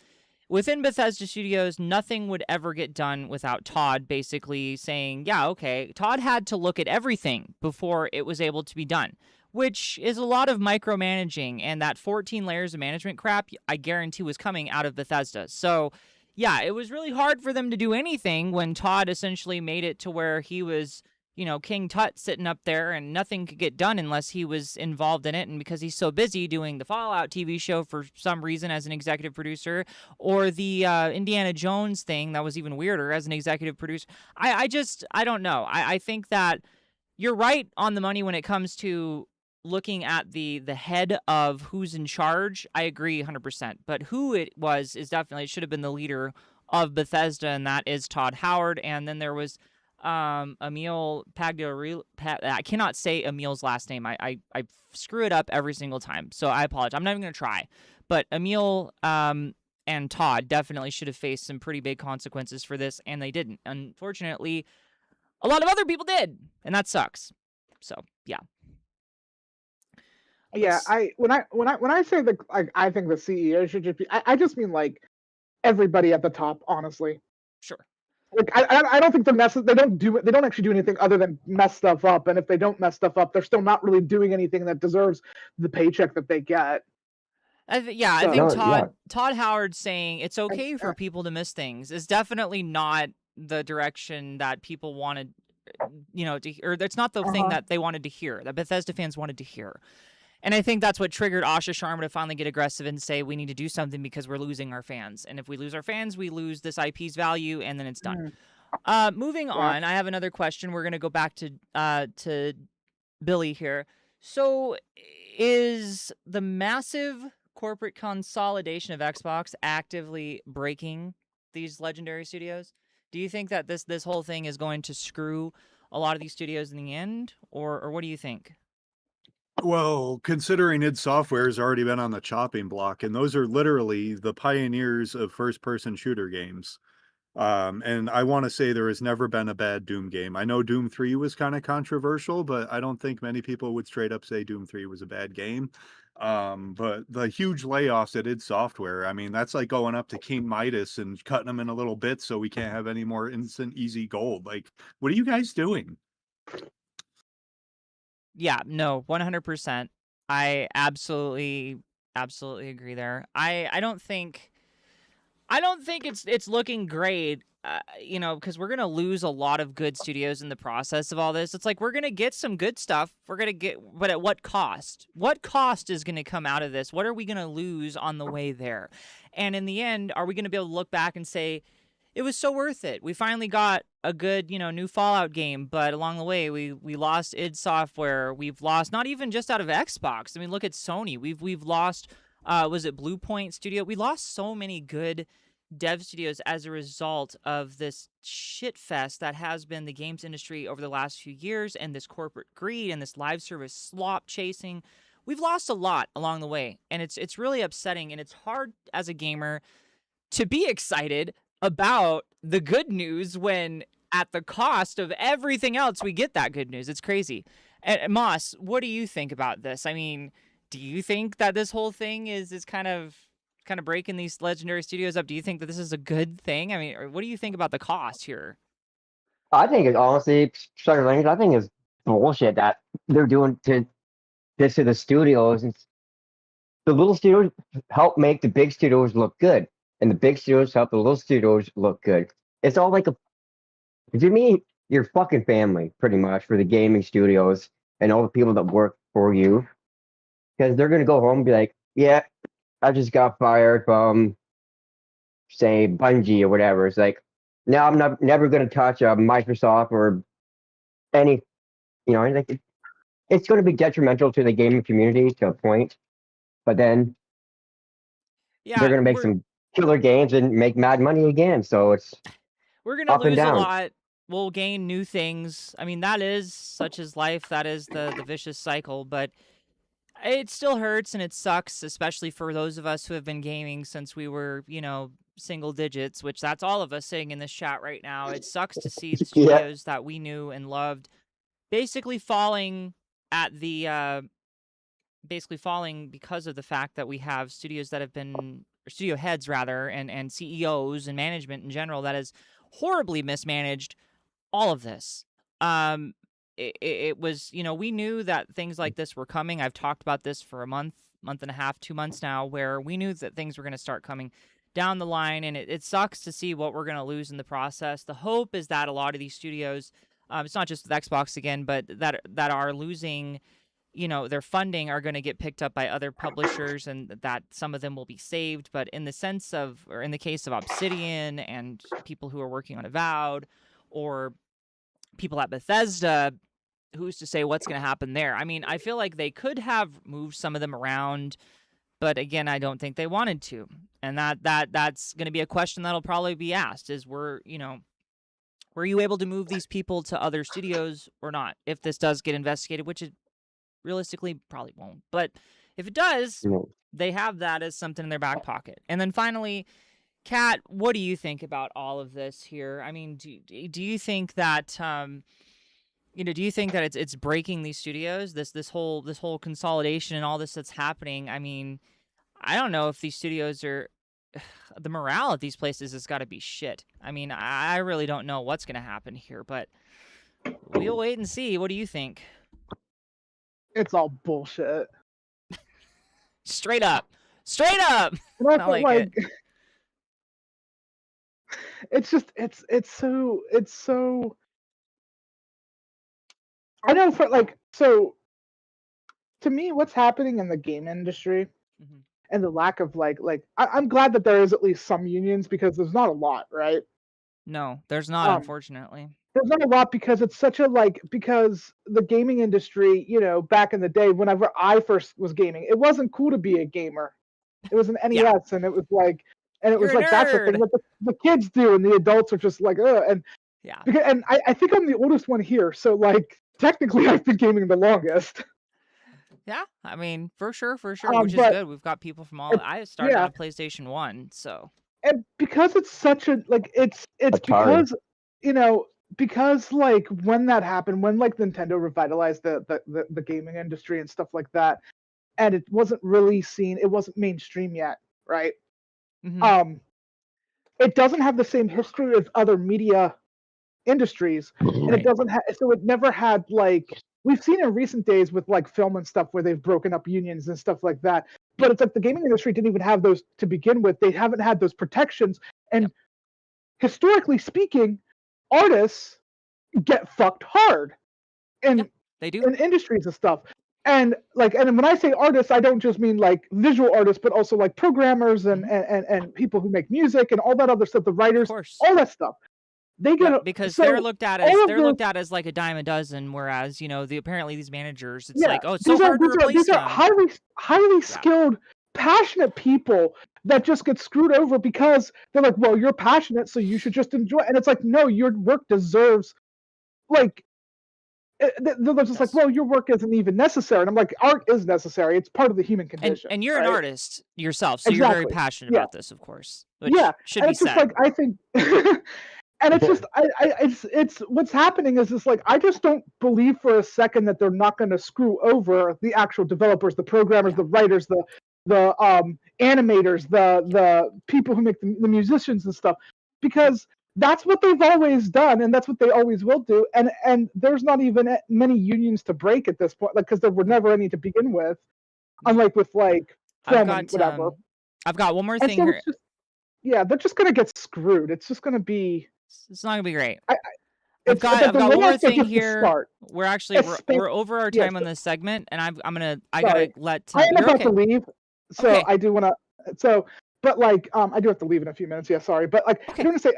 within Bethesda Studios, nothing would ever get done without Todd basically saying, yeah, okay, Todd had to look at everything before it was able to be done, which is a lot of micromanaging, and that 14 layers of management crap, I guarantee, was coming out of Bethesda. So, yeah, it was really hard for them to do anything when Todd essentially made it to where he was, King Tut sitting up there, and nothing could get done unless he was involved in it. And because he's so busy doing the Fallout TV show for some reason as an executive producer, or the Indiana Jones thing that was even weirder as an executive producer, I don't know. I think that you're right on the money when it comes to looking at the head of who's in charge. I agree 100%. But who it was is definitely, it should have been the leader of Bethesda, and that is Todd Howard. And then there was Emil Pagliarelli. I cannot say Emil's last name. I screw it up every single time, so I apologize. I'm not even gonna try. But Emil and Todd definitely should have faced some pretty big consequences for this, and they didn't. Unfortunately, a lot of other people did, and that sucks. So yeah. Yeah, when I say that, like, I think the CEO should just be. I just mean like everybody at the top, honestly. Sure. Like I don't think they don't actually do anything other than mess stuff up, and if they don't mess stuff up, they're still not really doing anything that deserves the paycheck that they get. I think So- Todd No, Todd Howard saying it's okay for people to miss things is definitely not the direction that people wanted, or that's not the thing that they wanted to hear, that Bethesda fans wanted to hear. And I think that's what triggered Asha Sharma to finally get aggressive and say we need to do something because we're losing our fans. And if we lose our fans, we lose this IP's value, and then it's done. Moving on, I have another question. We're going to go back to Billy here. So is the massive corporate consolidation of Xbox actively breaking these legendary studios? Do you think that this whole thing is going to screw a lot of these studios in the end, or what do you think? Well, considering id Software has already been on the chopping block, and those are literally the pioneers of first-person shooter games. And I want to say there has never been a bad Doom game. I know Doom 3 was kind of controversial, but I don't think many people would straight up say Doom 3 was a bad game. But the huge layoffs at id Software, I mean, that's like going up to King Midas and cutting them in a little bit so we can't have any more instant easy gold. Like, what are you guys doing? Yeah, no, 100%. I absolutely agree there. I don't think it's looking great, because we're gonna lose a lot of good studios in the process of all this. It's like we're gonna get some good stuff. But at what cost? What cost is gonna come out of this? What are we gonna lose on the way there? And in the end, are we gonna be able to look back and say, it was so worth it. We finally got a good, new Fallout game, but along the way we lost id Software. We've lost not even just out of Xbox. I mean, look at Sony. We've lost was it Blue Point Studio? We lost so many good dev studios as a result of this shit fest that has been the games industry over the last few years, and this corporate greed and this live service slop chasing. We've lost a lot along the way, and it's really upsetting, and it's hard as a gamer to be excited about the good news when at the cost of everything else we get that good news. It's crazy. And Moss, what do you think about this? I mean, do you think that this whole thing is kind of breaking these legendary studios up? Do you think that this is a good thing? I mean, what do you think about the cost here? I think it honestly, sorry language, I think it's bullshit that they're doing to this to the studios. And the little studios help make the big studios look good, and the big studios help the little studios look good. It's all like to me, your fucking family, pretty much, for the gaming studios and all the people that work for you, because they're gonna go home and be like, yeah, I just got fired from, say, Bungie or whatever. It's like, now I'm never going to touch Microsoft or any, like it's going to be detrimental to the gaming community to a point. But then they're going to make some killer games and make mad money again. So we're going to lose a lot. We'll gain new things. I mean, that is such as life. That is the vicious cycle. But it still hurts and it sucks, especially for those of us who have been gaming since we were, single digits, which that's all of us sitting in this chat right now. It sucks to see the studios that we knew and loved basically falling because of the fact that we have studios that have been, or studio heads rather, and CEOs and management in general that has horribly mismanaged all of this. It was, we knew that things like this were coming. I've talked about this for a month and a half, 2 months now, where we knew that things were going to start coming down the line, and it sucks to see what we're going to lose in the process. The hope is that a lot of these studios, it's not just with Xbox again, but that are losing, their funding, are going to get picked up by other publishers, and that some of them will be saved. But in the case of Obsidian and people who are working on Avowed, or people at Bethesda, who's to say what's going to happen there? I mean, I feel like they could have moved some of them around, but again, I don't think they wanted to. And that's going to be a question that'll probably be asked, is we're were you able to move these people to other studios or not? If this does get investigated, which it realistically probably won't. But if it does, they have that as something in their back pocket. And then finally, Kat, what do you think about all of this here? I mean, do you think that do you think that it's breaking these studios, this whole consolidation and all this that's happening? I mean, I don't know if these studios are the morale at these places has got to be shit. I mean, I really don't know what's going to happen here, but we'll wait and see. What do you think? It's all bullshit. Straight up. Straight up. And I like it. It's just it's so I know for so to me what's happening in the game industry and the lack of I'm glad that there is at least some unions because there's not a lot, right? No, there's not, unfortunately. There's not a lot because it's such a because the gaming industry, back in the day, whenever I first was gaming, it wasn't cool to be a gamer. It was an NES, and it was that's the thing that the kids do, and the adults are just like, ugh. And and I think I'm the oldest one here, so technically I've been gaming the longest. Yeah, I mean, for sure, which is good. We've got people from all. I started on PlayStation 1, so. And because it's such a it's because because when that happened, when Nintendo revitalized the gaming industry and stuff like that, and it wasn't really seen, it wasn't mainstream yet, right? It doesn't have the same history as other media industries, and it doesn't have, so it never had we've seen in recent days with film and stuff where they've broken up unions and stuff like that. But it's the gaming industry didn't even have those to begin with. They haven't had those protections, and historically speaking, artists get fucked hard they do in industries and stuff. And and when I say artists, I don't just mean visual artists, but also programmers and people who make music and all that other stuff, the writers, all that stuff. They get because they're looked at as like a dime a dozen, whereas apparently these managers, it's it's so hard to replace these them. are highly skilled, passionate people that just get screwed over because they're like, well, you're passionate, so you should just enjoy. And it's no, your work deserves they're just well, your work isn't even necessary. And I'm like, art is necessary. It's part of the human condition. And you're an artist yourself, so you're very passionate about this, of course. Which should and be it's just said. I think. And it's just, it's what's happening is just I just don't believe for a second that they're not going to screw over the actual developers, the programmers, the writers, the animators, the people who make the musicians and stuff, because that's what they've always done, and that's what they always will do. And there's not even many unions to break at this point, because there were never any to begin with, unlike with film and whatever. I've got one more thing here. They're just going to get screwed. It's just going to be. It's not gonna be great. I've got one more thing here. We're actually we're over our time on this segment, and I gotta let. I am about to leave, so I do want to. So, but I do have to leave in a few minutes. Yeah, sorry, but I want to say,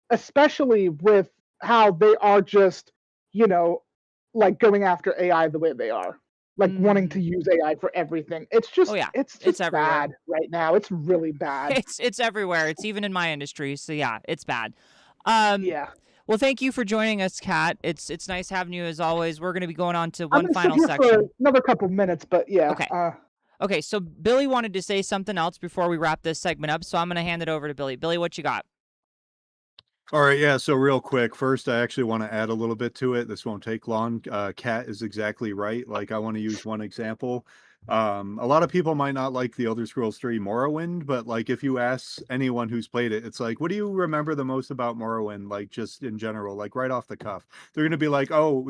especially with how they are just going after AI the way they are. Wanting to use AI for everything. It's just it's bad right now. It's really bad. It's everywhere. It's even in my industry. So it's bad. Well, thank you for joining us, Kat. It's nice having you as always. We're going to be going on to one final section. For another couple minutes, but Okay. Okay, so Billy wanted to say something else before we wrap this segment up, so I'm going to hand it over to Billy. Billy, what you got? All right, so real quick, first, I actually want to add a little bit to it. This won't take long. Kat is exactly right. I want to use one example. A lot of people might not like the Elder Scrolls 3 Morrowind, but if you ask anyone who's played it, it's what do you remember the most about Morrowind? Just in general, right off the cuff. They're going to be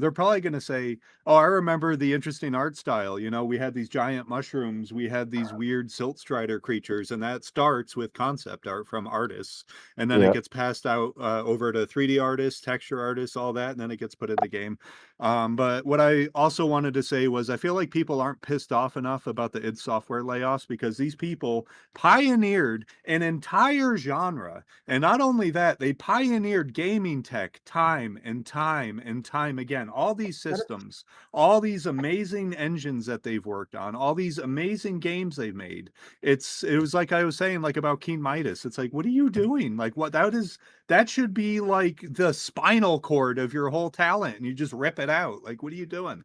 they're probably going to say, oh, I remember the interesting art style. We had these giant mushrooms, we had these weird silt strider creatures, and that starts with concept art from artists, and then it gets passed out over to 3D artists, texture artists, all that, and then it gets put in the game. But what I also wanted to say was, I feel like people aren't pissed off enough about the id Software layoffs, because these people pioneered an entire genre. And not only that, they pioneered gaming tech time and time and time again. All these systems, all these amazing engines that they've worked on, all these amazing games they've made. It was like I was saying, like about King Midas. It's like, what are you doing? Like, what that should be like the spinal cord of your whole talent, and you just rip it out. Like, what are you doing?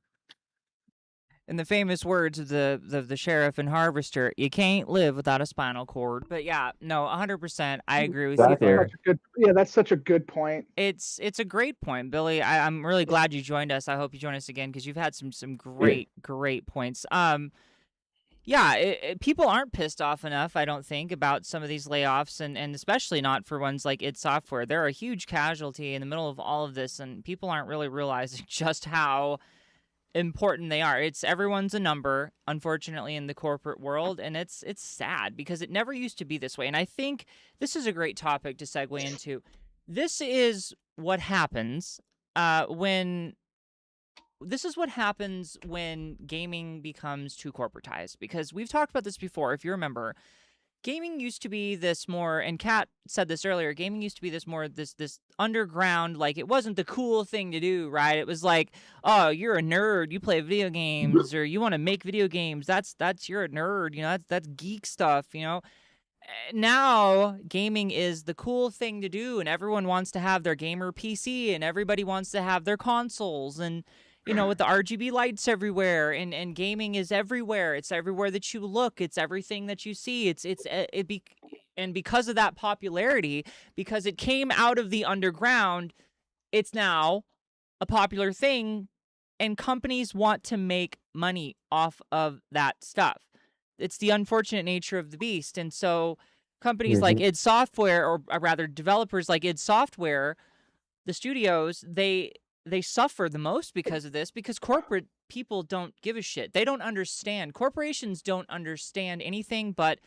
In the famous words of the sheriff and harvester, you can't live without a spinal cord. But yeah, no, 100%. I agree with you Exactly. there. That's such a good point. It's a great point, Billy. I'm really glad you joined us. I hope you join us again because you've had some great points. Yeah, people aren't pissed off enough, I don't think, about some of these layoffs, and especially not for ones like id Software. They're a huge casualty in the middle of all of this, and people aren't really realizing just how important they are. Everyone's a number, unfortunately, in the corporate world, and it's sad because it never used to be this way. And I think this is a great topic to segue into. This is what happens when gaming becomes too corporatized, because we've talked about this before. If you remember, gaming used to be this more, and Kat said this earlier, gaming used to be this more, this underground, like, it wasn't the cool thing to do, right? It was like, oh, you're a nerd, you play video games, or you want to make video games, that's you're a nerd, you know, that's geek stuff, you know? Now, gaming is the cool thing to do, and everyone wants to have their gamer PC, and everybody wants to have their consoles, and you know, with the RGB lights everywhere, and gaming is everywhere. It's everywhere that you look. It's everything that you see. And because of that popularity, because it came out of the underground, it's now a popular thing, and companies want to make money off of that stuff. It's the unfortunate nature of the beast. And so companies like id Software, or rather developers like id Software, the studios, they suffer the most because of this, because corporate people don't give a shit. They don't understand. Corporations don't understand anything but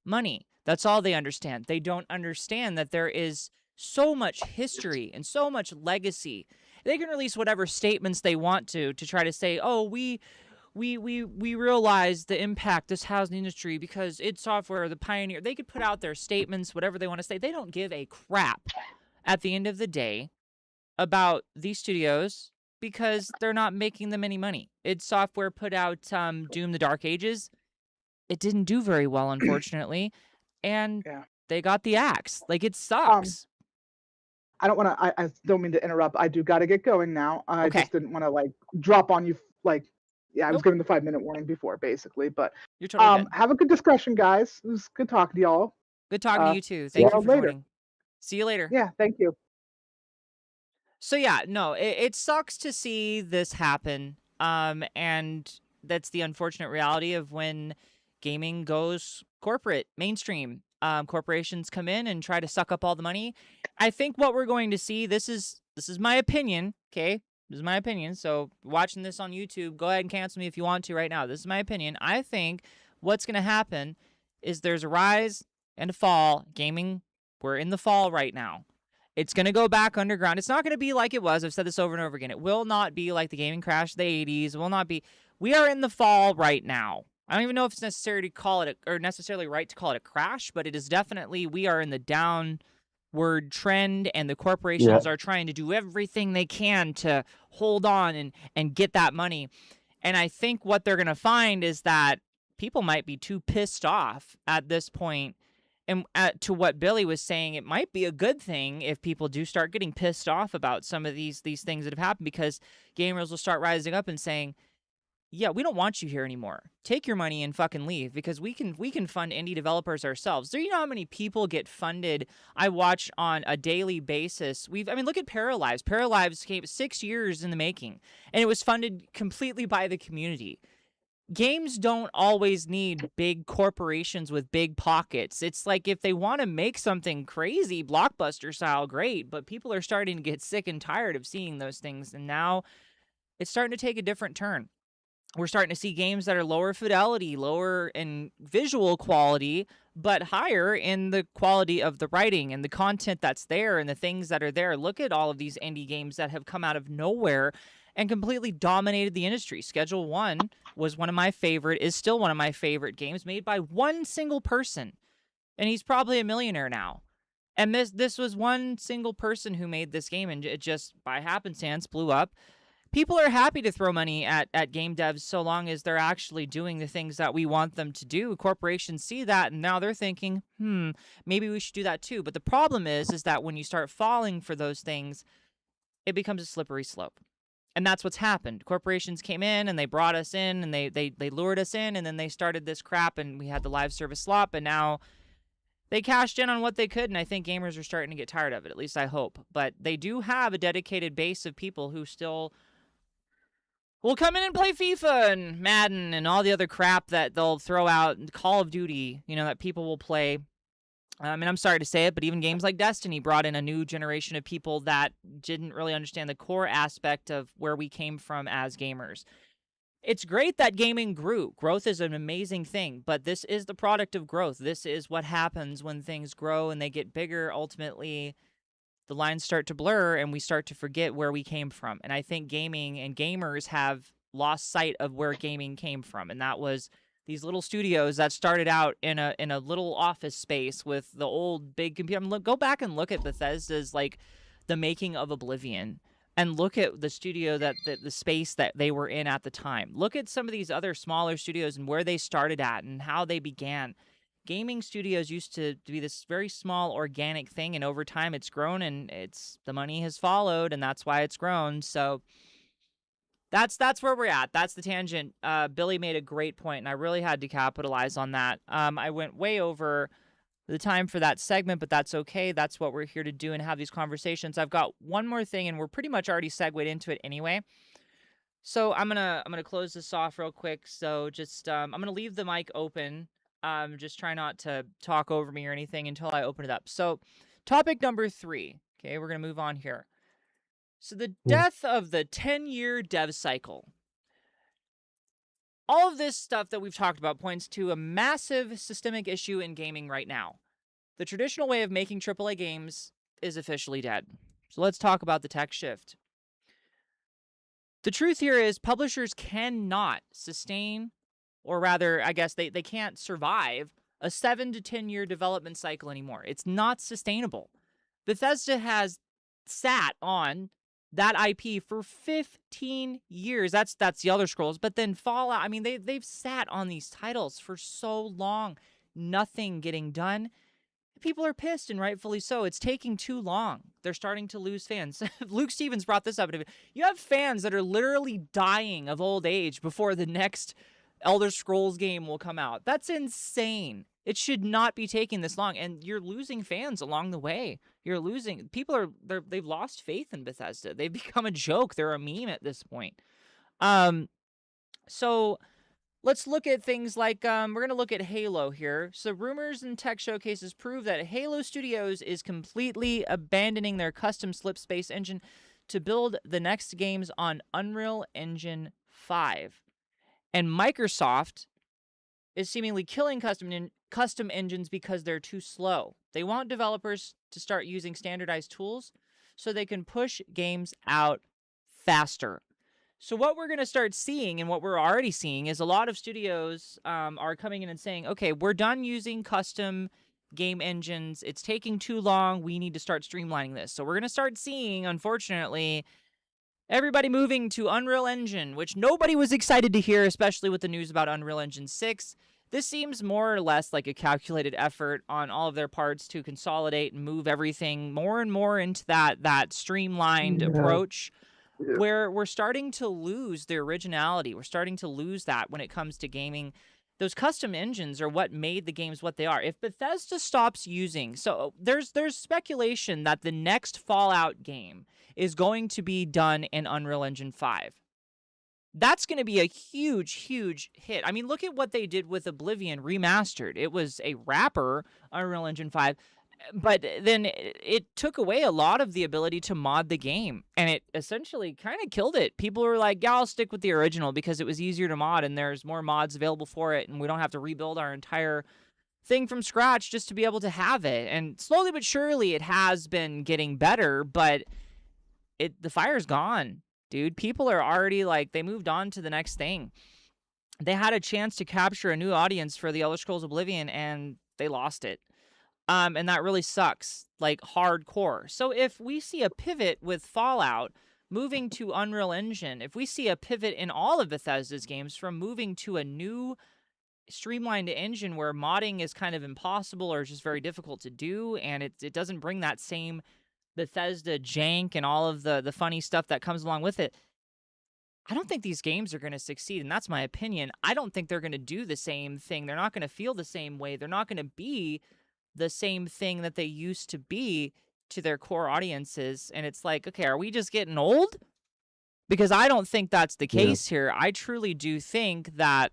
money. That's all they understand. They don't understand that there is so much history and so much legacy. They can release whatever statements they want to try to say, oh, we realize the impact this has in the industry because id Software, the pioneer. They could put out their statements, whatever they want to say. They don't give a crap at the end of the day about these studios, because they're not making them any money. id Software put out Doom: The Dark Ages. It didn't do very well, unfortunately, and they got the axe. Like, it sucks. I don't mean to interrupt. I do got to get going now. I just didn't want to like drop on you. Like, yeah, I was giving the 5-minute warning before, basically. But you're totally good. Have a good discussion, guys. It was good talking to y'all. Good talking to you too. Thank you for joining. See you later. Yeah, thank you. So yeah, no, it sucks to see this happen, and that's the unfortunate reality of when gaming goes corporate, mainstream. Corporations come in and try to suck up all the money. I think what we're going to see, this is my opinion, okay? This is my opinion, so watching this on YouTube, go ahead and cancel me if you want to right now. This is my opinion. I think what's going to happen is there's a rise and a fall. Gaming, we're in the fall right now. It's going to go back underground. It's not going to be like it was. I've said this over and over again. It will not be like the gaming crash of the 80s. It will not be. We are in the fall right now. I don't even know if it's necessary to call it necessarily right to call it a crash, but it is definitely, we are in the downward trend, and the corporations are trying to do everything they can to hold on and get that money. And I think what they're going to find is that people might be too pissed off at this point. And to what Billy was saying, it might be a good thing if people do start getting pissed off about some of these things that have happened, because gamers will start rising up and saying, yeah, we don't want you here anymore. Take your money and fucking leave, because we can fund indie developers ourselves. Do you know how many people get funded? I watch on a daily basis. Look at Paralives. Paralives came 6 years in the making, and it was funded completely by the community. Games don't always need big corporations with big pockets. It's like, if they want to make something crazy, blockbuster style, great, but people are starting to get sick and tired of seeing those things, and now it's starting to take a different turn. We're starting to see games that are lower fidelity, lower in visual quality, but higher in the quality of the writing and the content that's there and the things that are there. Look at all of these indie games that have come out of nowhere and completely dominated the industry. Schedule 1 was one of my favorite, is still one of my favorite games made by one single person. And he's probably a millionaire now. And this was one single person who made this game, and it just, by happenstance, blew up. People are happy to throw money at game devs so long as they're actually doing the things that we want them to do. Corporations see that, and now they're thinking, maybe we should do that too. But the problem is that when you start falling for those things, it becomes a slippery slope. And that's what's happened. Corporations came in, and they brought us in, and they lured us in, and then they started this crap, and we had the live service slop, and now they cashed in on what they could, and I think gamers are starting to get tired of it. At least I hope. But they do have a dedicated base of people who still will come in and play FIFA and Madden and all the other crap that they'll throw out, Call of Duty, that people will play. And I'm sorry to say it, but even games like Destiny brought in a new generation of people that didn't really understand the core aspect of where we came from as gamers. It's great that gaming grew. Growth is an amazing thing, but this is the product of growth. This is what happens when things grow and they get bigger. Ultimately, the lines start to blur and we start to forget where we came from. And I think gaming and gamers have lost sight of where gaming came from. And that was these little studios that started out in a little office space with the old big computer. Go back and look at Bethesda's, like, the making of Oblivion. And look at the studio the space that they were in at the time. Look at some of these other smaller studios and where they started at and how they began. Gaming studios used to be this very small organic thing, and over time it's grown, and the money has followed, and that's why it's grown. So that's where we're at. That's the tangent. Billy made a great point, and I really had to capitalize on that. I went way over the time for that segment, but that's okay. That's what we're here to do and have these conversations. I've got one more thing, and we're pretty much already segued into it anyway. So I'm gonna close this off real quick. So just I'm gonna leave the mic open. Just try not to talk over me or anything until I open it up. So topic number 3. Okay, we're gonna move on here. So the death of the 10-year dev cycle. All of this stuff that we've talked about points to a massive systemic issue in gaming right now. The traditional way of making AAA games is officially dead. So let's talk about the tech shift. The truth here is publishers cannot sustain, or rather, I guess they can't survive a 7 to 10 year development cycle anymore. It's not sustainable. Bethesda has sat on that IP for 15 years. That's the Elder Scrolls. But then Fallout, I mean, they've sat on these titles for so long. Nothing getting done. People are pissed, and rightfully so. It's taking too long. They're starting to lose fans. Luke Stevens brought this up. You have fans that are literally dying of old age before the next Elder Scrolls game will come out. That's insane. It should not be taking this long, and you're losing fans along the way. You're losing people they've lost faith in Bethesda. They've become a joke. They're a meme at this point. So let's look at things like we're gonna look at Halo here. So rumors and tech showcases prove that Halo Studios is completely abandoning their custom slipspace engine to build the next games on Unreal Engine 5, and Microsoft is seemingly killing custom engines because they're too slow. They want developers to start using standardized tools so they can push games out faster. So what we're going to start seeing, and what we're already seeing, is a lot of studios are coming in and saying, okay, we're done using custom game engines. It's taking too long. We need to start streamlining this. So we're going to start seeing, unfortunately, everybody moving to Unreal Engine, which nobody was excited to hear, especially with the news about Unreal Engine 6. This seems more or less like a calculated effort on all of their parts to consolidate and move everything more and more into that streamlined approach, where we're starting to lose the originality. We're starting to lose that when it comes to gaming. Those custom engines are what made the games what they are. If Bethesda stops using... So there's speculation that the next Fallout game is going to be done in Unreal Engine 5. That's going to be a huge, huge hit. I mean, look at what they did with Oblivion Remastered. It was a wrapper, Unreal Engine 5, but then it took away a lot of the ability to mod the game, and it essentially kind of killed it. People were like, yeah, I'll stick with the original because it was easier to mod, and there's more mods available for it, and we don't have to rebuild our entire thing from scratch just to be able to have it. And slowly but surely it has been getting better, but the fire's gone. dude. People are already like, they moved on to the next thing. They had a chance to capture a new audience for the Elder Scrolls Oblivion, and they lost it. And that really sucks, like hardcore. So if we see a pivot with Fallout moving to Unreal Engine, if we see a pivot in all of Bethesda's games from moving to a new streamlined engine where modding is kind of impossible or just very difficult to do, and it doesn't bring that same Bethesda jank and all of the funny stuff that comes along with it, I don't think these games are going to succeed, and that's my opinion. I don't think they're going to do the same thing. They're not going to feel the same way. They're not going to be the same thing that they used to be to their core audiences. And it's like, okay, are we just getting old? Because I don't think that's the case here. I truly do think that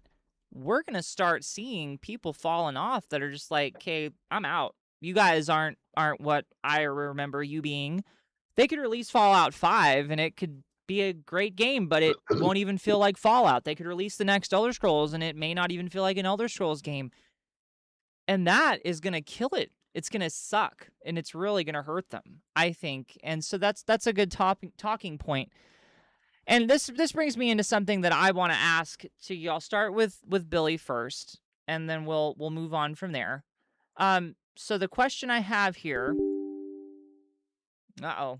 we're going to start seeing people falling off that are just like, okay, I'm out. You guys aren't what I remember you being. They could release Fallout 5 and it could be a great game, but it won't even feel like Fallout. They could release the next Elder Scrolls and it may not even feel like an Elder Scrolls game. And that is going to kill it. It's going to suck and it's really going to hurt them, I think. And so that's a good talking point. And this brings me into something that I want to ask to you. I'll start with Billy first, and then we'll move on from there. So the question I have here. Uh-oh.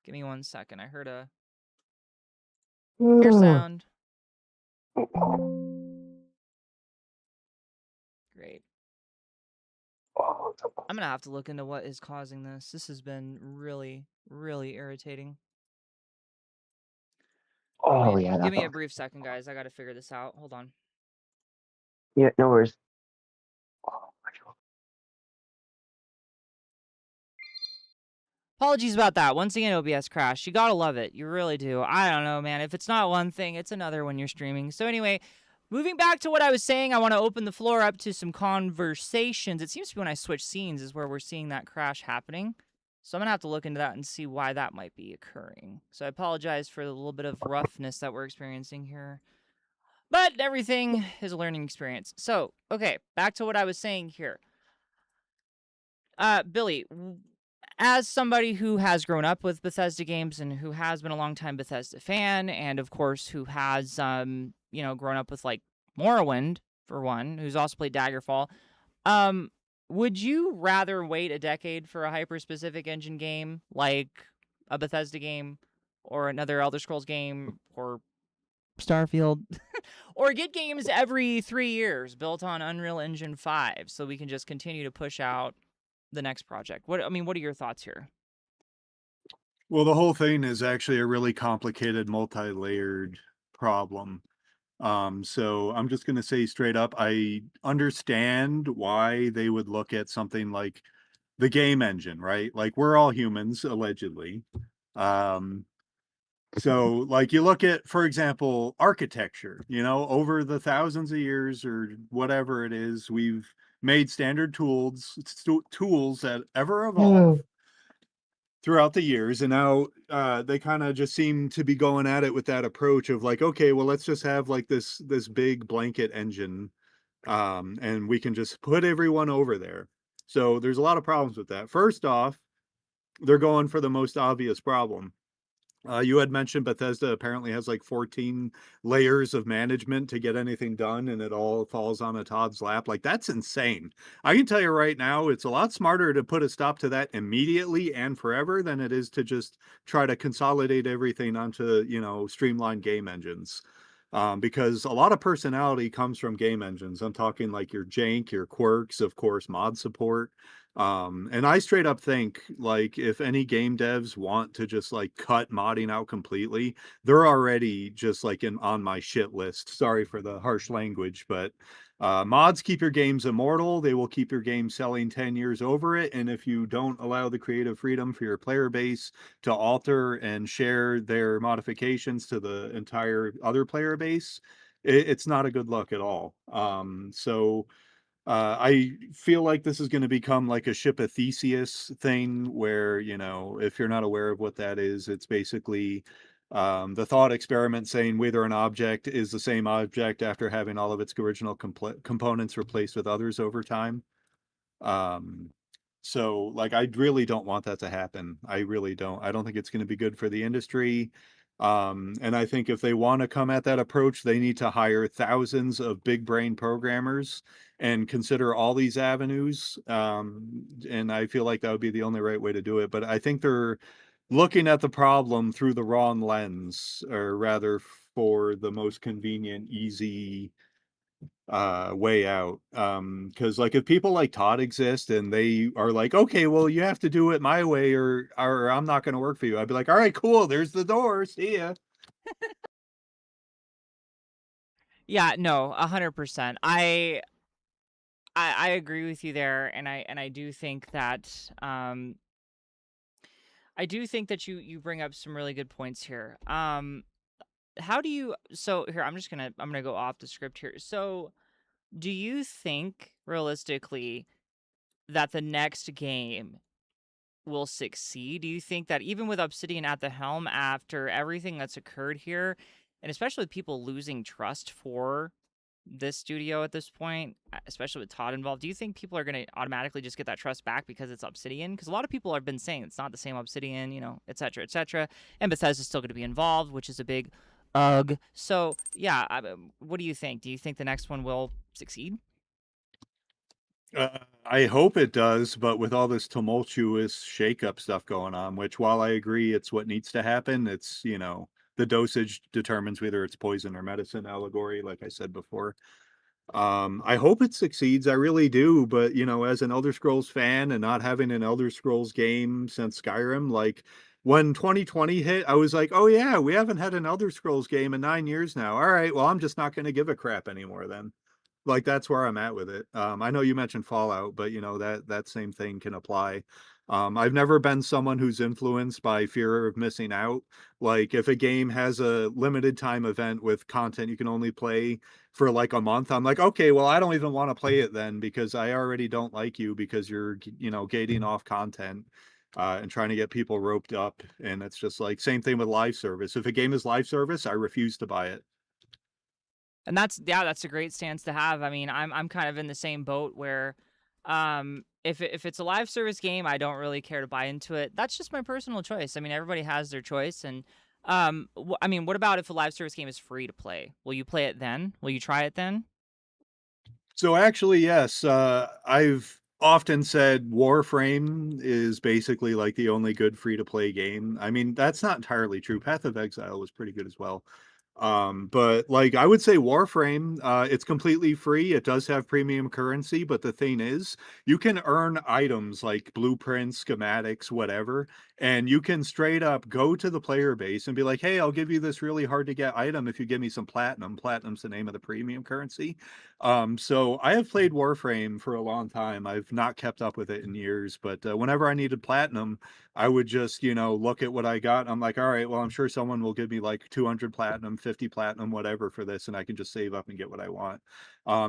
Give me 1 second. I heard a ear sound. Great. I'm gonna have to look into what is causing this. This has been really, really irritating. Oh, yeah. Give me a brief second, guys. I gotta figure this out. Hold on. Yeah, no worries. Apologies about that. Once again, OBS crashed. You gotta love it. You really do. I don't know, man. If it's not one thing, it's another when you're streaming. So anyway, moving back to what I was saying, I want to open the floor up to some conversations. It seems to be when I switch scenes is where we're seeing that crash happening. So I'm going to have to look into that and see why that might be occurring. So I apologize for the little bit of roughness that we're experiencing here. But everything is a learning experience. So, okay, back to what I was saying here. Billy, as somebody who has grown up with Bethesda games and who has been a longtime Bethesda fan, and of course who has, grown up with like Morrowind, for one, who's also played Daggerfall, would you rather wait a decade for a hyper-specific engine game like a Bethesda game or another Elder Scrolls game or Starfield or get games every 3 years built on Unreal Engine 5 so we can just continue to push out the next project? What are your thoughts here? Well, the whole thing is actually a really complicated, multi-layered problem. So I'm just going to say straight up, I understand why they would look at something like the game engine, right? Like we're all humans, allegedly. So like you look at, for example, architecture, over the thousands of years or whatever it is, we've made standard tools that ever evolve throughout the years, and now they kind of just seem to be going at it with that approach of like, okay, well, let's just have like this big blanket engine, and we can just put everyone over there. So there's a lot of problems with that. First off, they're going for the most obvious problem. You had mentioned Bethesda apparently has like 14 layers of management to get anything done, and it all falls on a Todd's lap. Like, that's insane. I can tell you right now, it's a lot smarter to put a stop to that immediately and forever than it is to just try to consolidate everything onto, streamlined game engines. Because a lot of personality comes from game engines. I'm talking like your jank, your quirks, of course, mod support. And I straight up think like if any game devs want to just like cut modding out completely, they're already just like on my shit list. Sorry for the harsh language, but mods keep your games immortal. They will keep your game selling 10 years over it. And if you don't allow the creative freedom for your player base to alter and share their modifications to the entire other player base, it's not a good look at all. I feel like this is going to become like a ship of Theseus thing where, if you're not aware of what that is, it's basically the thought experiment saying whether an object is the same object after having all of its original components replaced with others over time. So like, I really don't want that to happen. I really don't. I don't think it's going to be good for the industry. And I think if they want to come at that approach, they need to hire thousands of big brain programmers and consider all these avenues. And I feel like that would be the only right way to do it. But I think they're looking at the problem through the wrong lens, or rather for the most convenient, easy way out. Because like if people like Todd exist and they are like, okay, well, you have to do it my way, or I'm not going to work for you, I'd be like, all right, cool, there's the door, see ya. Yeah, no, 100%. I agree with you there, and I do think that I do think that you bring up some really good points here. How do you so here I'm gonna go off the script here. So do you think realistically that the next game will succeed? Do you think that even with Obsidian at the helm after everything that's occurred here, and especially with people losing trust for this studio at this point, especially with Todd involved, do you think people are going to automatically just get that trust back because it's Obsidian? Because a lot of people have been saying it's not the same Obsidian, you know, et cetera, et cetera. And Bethesda's still going to be involved, which is a big ugh. So, yeah, what do you think? Do you think the next one will succeed? I hope it does, but with all this tumultuous shakeup stuff going on, which while I agree it's what needs to happen, it's, you know, the dosage determines whether it's poison or medicine allegory, like I said before. I hope it succeeds, I really do, but you know, as an Elder Scrolls fan and not having an Elder Scrolls game since Skyrim, like when 2020 hit, I was like, oh yeah, we haven't had an Elder Scrolls game in 9 years now. All right, well, I'm just not going to give a crap anymore then. Like that's where I'm at with it. I know you mentioned Fallout, but you know that same thing can apply. I've never been someone who's influenced by fear of missing out. Like if a game has a limited time event with content you can only play for like a month, I'm like, okay, well, I don't even want to play it then because I already don't like you because you're, you know, gating off content. And trying to get people roped up. And it's just like same thing with live service. If a game is live service, I refuse to buy it. And that's a great stance to have. I mean, I'm kind of in the same boat where if it's a live service game, I don't really care to buy into it. That's just my personal choice. I mean, everybody has their choice, and I mean, what about if a live service game is free to play? Will you play it then? Will you try it then? So actually, yes, I've often said Warframe is basically like the only good free to play game. I mean, that's not entirely true. Path of Exile was pretty good as well. But like I would say Warframe, it's completely free. It does have premium currency, but the thing is, you can earn items like blueprints, schematics, whatever, and you can straight up go to the player base and be like, "Hey, I'll give you this really hard to get item if you give me some platinum." Platinum's the name of the premium currency. So I have played Warframe for a long time. I've not kept up with it in years, but whenever I needed platinum, I would just, you know, look at what I got. I'm like, all right, well, I'm sure someone will give me like 200 platinum, 50 platinum, whatever for this, and I can just save up and get what I want.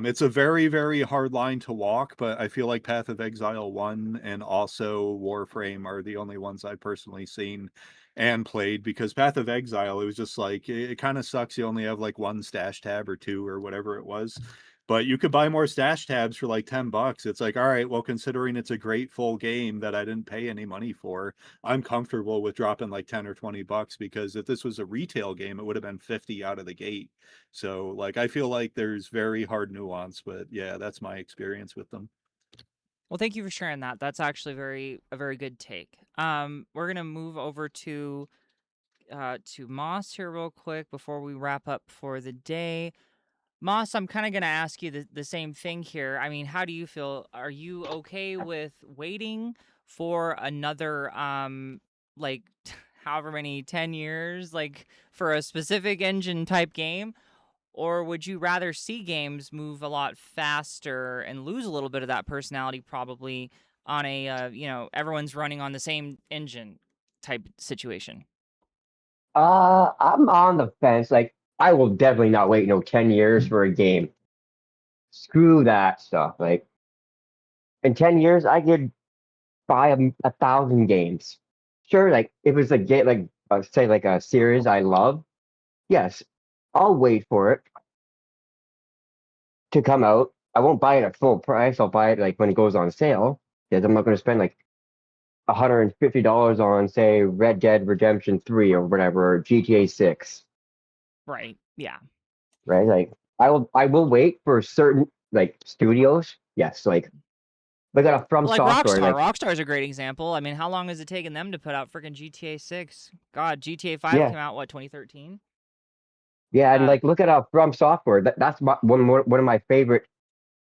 It's a very, very hard line to walk, but I feel like Path of Exile 1 and also Warframe are the only ones I've personally seen and played because Path of Exile, it was just like, it kind of sucks. You only have like one stash tab or two or whatever it was. But you could buy more stash tabs for like $10. It's like, all right, well, considering it's a great full game that I didn't pay any money for, I'm comfortable with dropping like 10 or $20 because if this was a retail game, it would have been 50 out of the gate. So like I feel like there's very hard nuance, but yeah, that's my experience with them. Well, thank you for sharing that. That's actually a very good take. We're gonna move over to Moss here real quick before we wrap up for the day. Moss, I'm kind of going to ask you the same thing here. I mean, how do you feel? Are you okay with waiting for another, like, however many, 10 years, like, for a specific engine type game? Or would you rather see games move a lot faster and lose a little bit of that personality probably on a, you know, everyone's running on the same engine type situation? I'm on the fence. Like, I will definitely not wait 10 years for a game. Screw that stuff. Like, in 10 years, I could buy 1,000 games. Sure, like if it's a game, like say like a series I love, yes, I'll wait for it to come out. I won't buy it at full price. I'll buy it like when it goes on sale because I'm not going to spend like $150 on, say, Red Dead Redemption 3 or whatever, or GTA 6, Right. Yeah. right? Like I will wait for certain like studios. Yes, like a From Like Software, Rockstar. like Rockstar is a great example. I mean, how long has it taken them to put out freaking GTA 6? God, GTA 5 yeah, came out, what, 2013? yeah, and Uh, like look at From Software. That's one of my favorite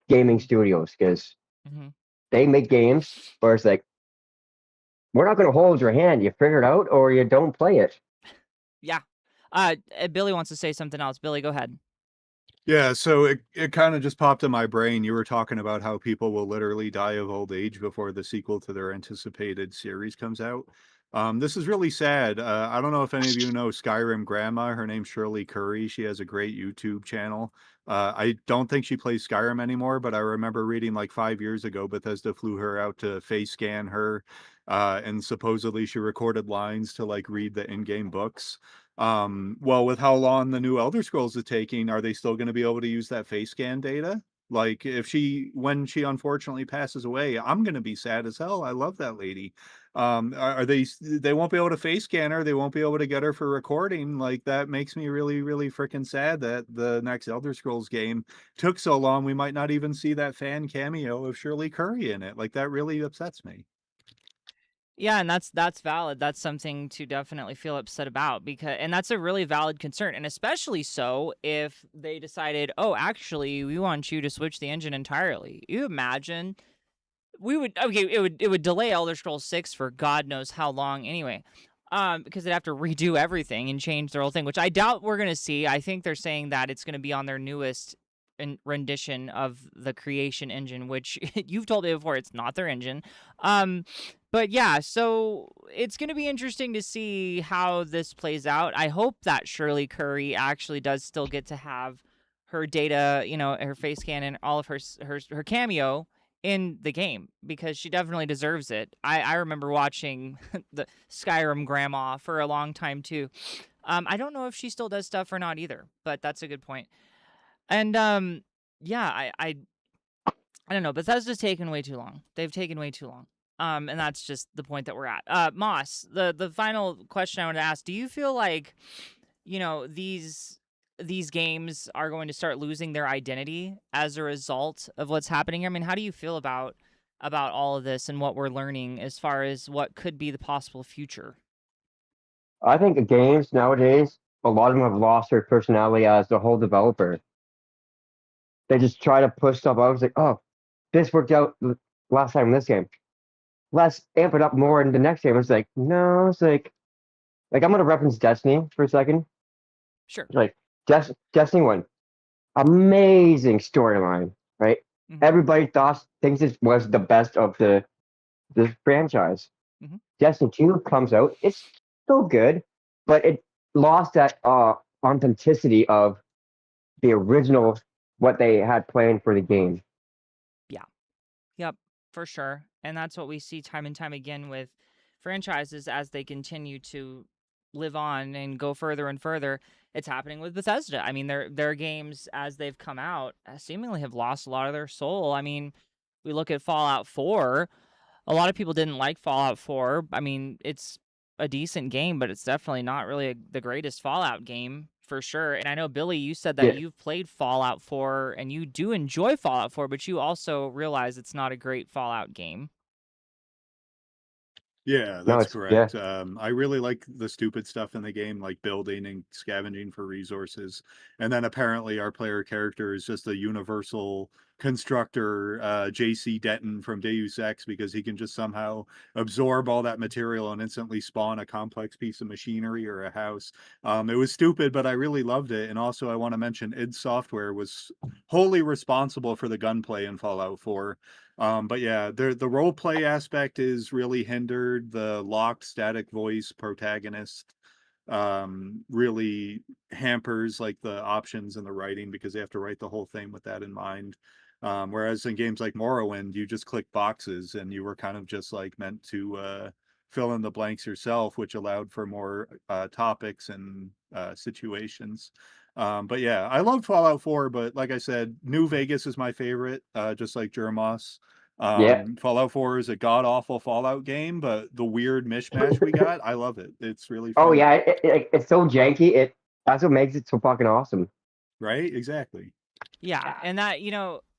gaming studios because mhm. they make games where it's like we're not going to hold your hand. You figure it out or you don't play it. Yeah. Billy wants to say something else. Billy, go ahead. Yeah, so it kind of just popped in my brain. You were talking about how people will literally die of old age before the sequel to their anticipated series comes out. This is really sad. I don't know if any of you know Skyrim Grandma. Her name's Shirley Curry. She has a great YouTube channel. I don't think she plays Skyrim anymore, but I remember reading like 5 years ago, Bethesda flew her out to face scan her, and supposedly she recorded lines to like read the in-game books. Well, with how long the new Elder Scrolls is taking, are they still going to be able to use that face scan data? Like, when she unfortunately passes away, I'm going to be sad as hell. I love that lady. They won't be able to face scan her. They won't be able to get her for recording. Like, that makes me really, really freaking sad that the next Elder Scrolls game took so long. We might not even see that fan cameo of Shirley Curry in it. Like, that really upsets me. Yeah, and that's valid. That's something to definitely feel upset about and that's a really valid concern, and especially so if they decided, "Oh, actually, we want you to switch the engine entirely." You imagine it would delay Elder Scrolls 6 for God knows how long anyway. Because they'd have to redo everything and change their whole thing, which I doubt we're gonna see. I think they're saying that it's gonna be on their newest rendition of the creation engine, which you've told me before, it's not their engine. But yeah, so it's gonna be interesting to see how this plays out. I hope that Shirley Curry actually does still get to have her data, her face scan and all of her cameo in the game because she definitely deserves it. I remember watching the Skyrim Grandma for a long time too. I don't know if she still does stuff or not either, but that's a good point. And yeah, I don't know. Bethesda's taken way too long. They've taken way too long. And that's just the point that we're at. Moss, the final question I want to ask: do you feel like these games are going to start losing their identity as a result of what's happening here? I mean, how do you feel about all of this and what we're learning as far as what could be the possible future? I think the games nowadays, a lot of them have lost their personality as the whole developer. They just try to push stuff out. It's like, oh, this worked out last time in this game. Let's amp it up more in the next game. It's like, no, it's like I'm gonna reference Destiny for a second. Sure. Like Destiny 1, amazing storyline, right? Mhm. Everybody thinks it was the best of the franchise. Mhm. Destiny 2 comes out, it's still good, but it lost that authenticity of the original what they had planned for the game. Yeah. Yep, for sure. And that's what we see time and time again with franchises as they continue to live on and go further and further. It's happening with Bethesda. I mean, their games as they've come out seemingly have lost a lot of their soul. I mean, we look at Fallout 4. A lot of people didn't like Fallout 4. I mean, it's a decent game, but it's definitely not really the greatest Fallout game for sure. And I know, Billy, you said that Yeah, you've played Fallout 4 and you do enjoy Fallout 4, but you also realize it's not a great Fallout game. Yeah, no, that's it's yeah, correct. I really like the stupid stuff in the game, like building and scavenging for resources. And then apparently our player character is just a universal constructor, JC Denton from Deus Ex, because he can just somehow absorb all that material and instantly spawn a complex piece of machinery or a house. It was stupid, but I really loved it. And also, I want to mention id Software was wholly responsible for the gunplay in Fallout 4. But yeah, the role play aspect is really hindered. The locked static voice protagonist really hampers like the options in the writing because they have to write the whole thing with that in mind. Whereas in games like Morrowind, you just click boxes and you were kind of just like meant to fill in the blanks yourself, which allowed for more topics and situations. But yeah, I love Fallout 4, but like I said, New Vegas is my favorite, just like Jermos. Yeah. Fallout 4 is a god awful Fallout game, but the weird mishmash we got, I love it. It's really Oh fun. yeah, it's so janky. That's what makes it so fucking awesome. Right? Exactly. Yeah, and that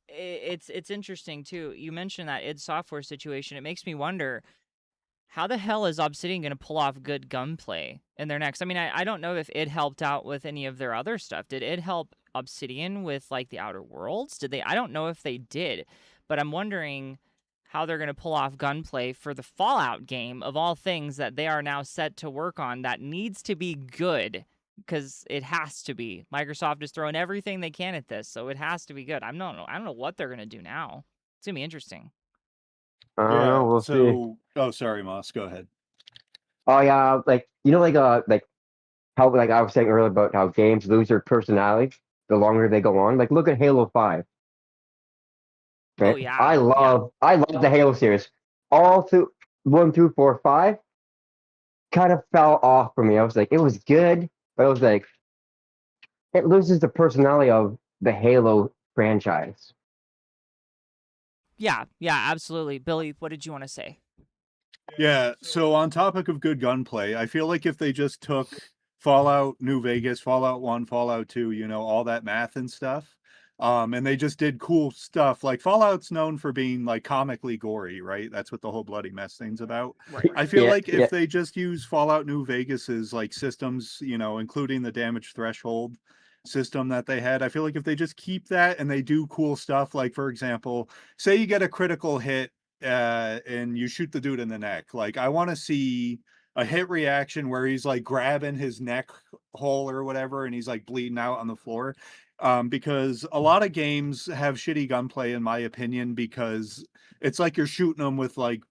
it's interesting too. You mentioned that id Software situation. It makes me wonder, how the hell is Obsidian going to pull off good gunplay in their next? I mean, I don't know if it helped out with any of their other stuff. Did it help Obsidian with like the Outer Worlds? Did they? I don't know if they did, but I'm wondering how they're going to pull off gunplay for the Fallout game of all things that they are now set to work on that needs to be good, because it has to be. Microsoft is throwing everything they can at this, so it has to be good. I don't know what they're going to do now. It's going to be interesting. I don't Yeah. know. We'll see. Oh, sorry, Moss. Go ahead. Oh yeah, like how like I was saying earlier about how games lose their personality the longer they go on. Like look at Halo 5. Oh Right? yeah, I yeah. love the Halo series. All through 1, 2, 4, 5 kind of fell off for me. I was like, it was good, but it was like it loses the personality of the Halo franchise. Yeah, absolutely. Billy, what did you want to say? Yeah, so on topic of good gunplay, I feel like if they just took Fallout New Vegas, Fallout 1, Fallout 2, all that math and stuff, and they just did cool stuff. Like Fallout's known for being like comically gory, right? That's what the whole bloody mess thing's about. Right. I feel Yeah, like yeah. if they just use Fallout New Vegas's like systems, including the damage threshold system that they had, I feel like if they just keep that and they do cool stuff, like for example, say you get a critical hit and you shoot the dude in the neck. Like I want to see a hit reaction where he's like grabbing his neck hole or whatever, and he's like bleeding out on the floor. Because a lot of games have shitty gunplay, in my opinion, because it's like you're shooting them with like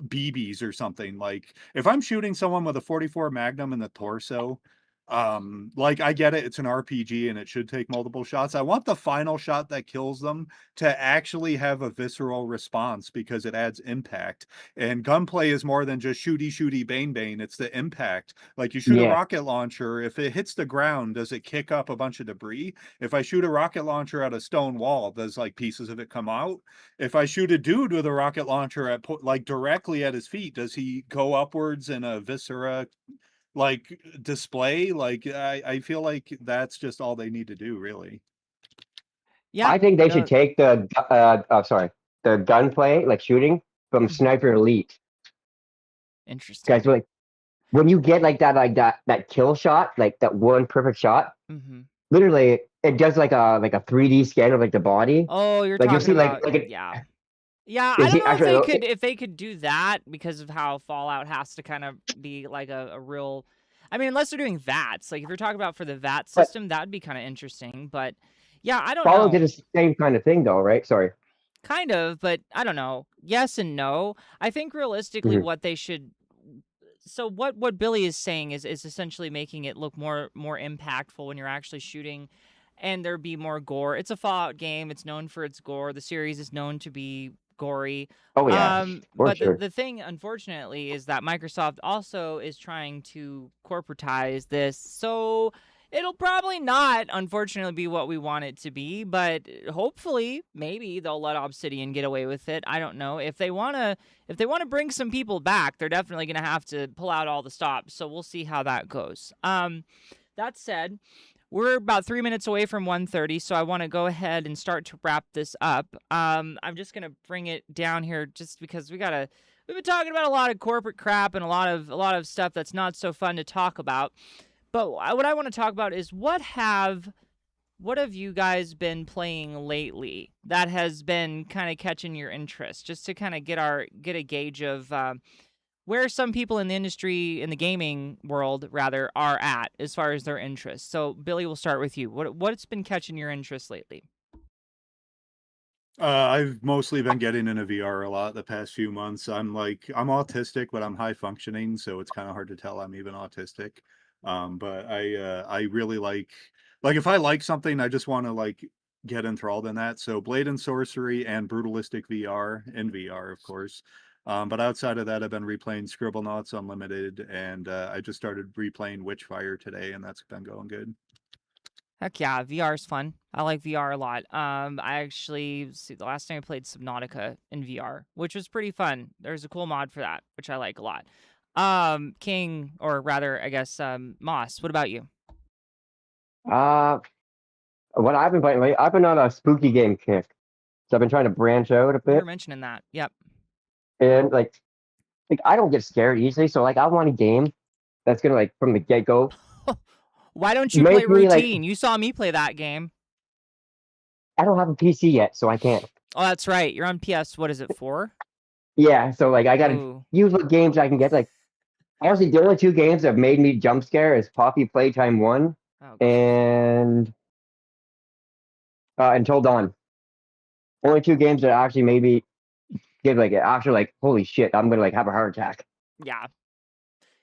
BBs or something. Like if I'm shooting someone with a 44 Magnum in the torso, like I get it, it's an RPG and it should take multiple shots. I want the final shot that kills them to actually have a visceral response because it adds impact. And gunplay is more than just shooty shooty bang bang, it's the impact. Like you shoot a Yeah. rocket launcher, if it hits the ground, does it kick up a bunch of debris? If I shoot a rocket launcher at a stone wall, does like pieces of it come out? If I shoot a dude with a rocket launcher at like directly at his feet, does he go upwards in a viscera like display? Like I feel like that's just all they need to do, really. Yeah, I think they should no, take the gunplay, like shooting, from mhm. Sniper Elite. Interesting. Guys, like when you get that kill shot, like that one perfect shot, Mm-hmm. literally it does like a 3D scan of like the body. Oh, you're Like you'll talking see about, like it yeah. Yeah, I you don't see know actually if they could do that because of how Fallout has to kind of be like a real, I mean, unless they're doing VATs. Like if you're talking about for the VAT but system, that'd be kind of interesting. But yeah, I don't Follow did know. the same kind of thing though, right? Sorry. Kind of, but I don't know. Yes and no. I think realistically Mhm. what they should, so what Billy is saying is essentially making it look more impactful when you're actually shooting, and there be more gore. It's a Fallout game. It's known for its gore. The series is known to be gory. Oh yeah, for But sure. the thing, unfortunately, is that Microsoft also is trying to corporatize this, so it'll probably not, unfortunately, be what we want it to be, but hopefully, maybe they'll let Obsidian get away with it. I don't know. If they want to bring some people back, they're definitely going to have to pull out all the stops, so we'll see how that goes. That said, we're about 3 minutes away from 1:30, so I want to go ahead and start to wrap this up. I'm just going to bring it down here just because we've been talking about a lot of corporate crap and a lot of stuff that's not so fun to talk about. But what I want to talk about is what have you guys been playing lately that has been kind of catching your interest, just to kind of get a gauge of where some people in the industry, in the gaming world rather, are at as far as their interests. So Billy, we'll start with you. What's been catching your interest lately? I've mostly been getting into VR a lot the past few months. I'm autistic, but I'm high functioning, so it's kind of hard to tell I'm even autistic. But I really like if I like something, I just want to like get enthralled in that. So Blade and Sorcery and Brutalistic VR in VR, of course. But outside of that, I've been replaying Scribblenauts Unlimited, and I just started replaying Witchfire today, and that's been going good. Heck yeah, VR is fun. I like VR a lot. I actually see the last time I played Subnautica in VR, which was pretty fun. There's a cool mod for that, which I like a lot. King, or rather, I guess, Moss. What about you? Uh, what I've been playing lately, I've been on a spooky game kick. So I've been trying to branch out a You were bit, mentioning that. Yep. and like I don't get scared easily. So like I want a game that's gonna like from the get go Why don't you play make me like Routine? You saw me play that game. I don't have a PC yet, so I can't. Oh, that's right. You're on PS. What is it, 4? Yeah, so like I gotta Ooh. use what games I can get. Like honestly, the only two games that have made me jump scare is Poppy Playtime 1 Oh, and Until Dawn. Only two games that actually made me give like after like holy shit, I'm gonna like have a heart attack. yeah.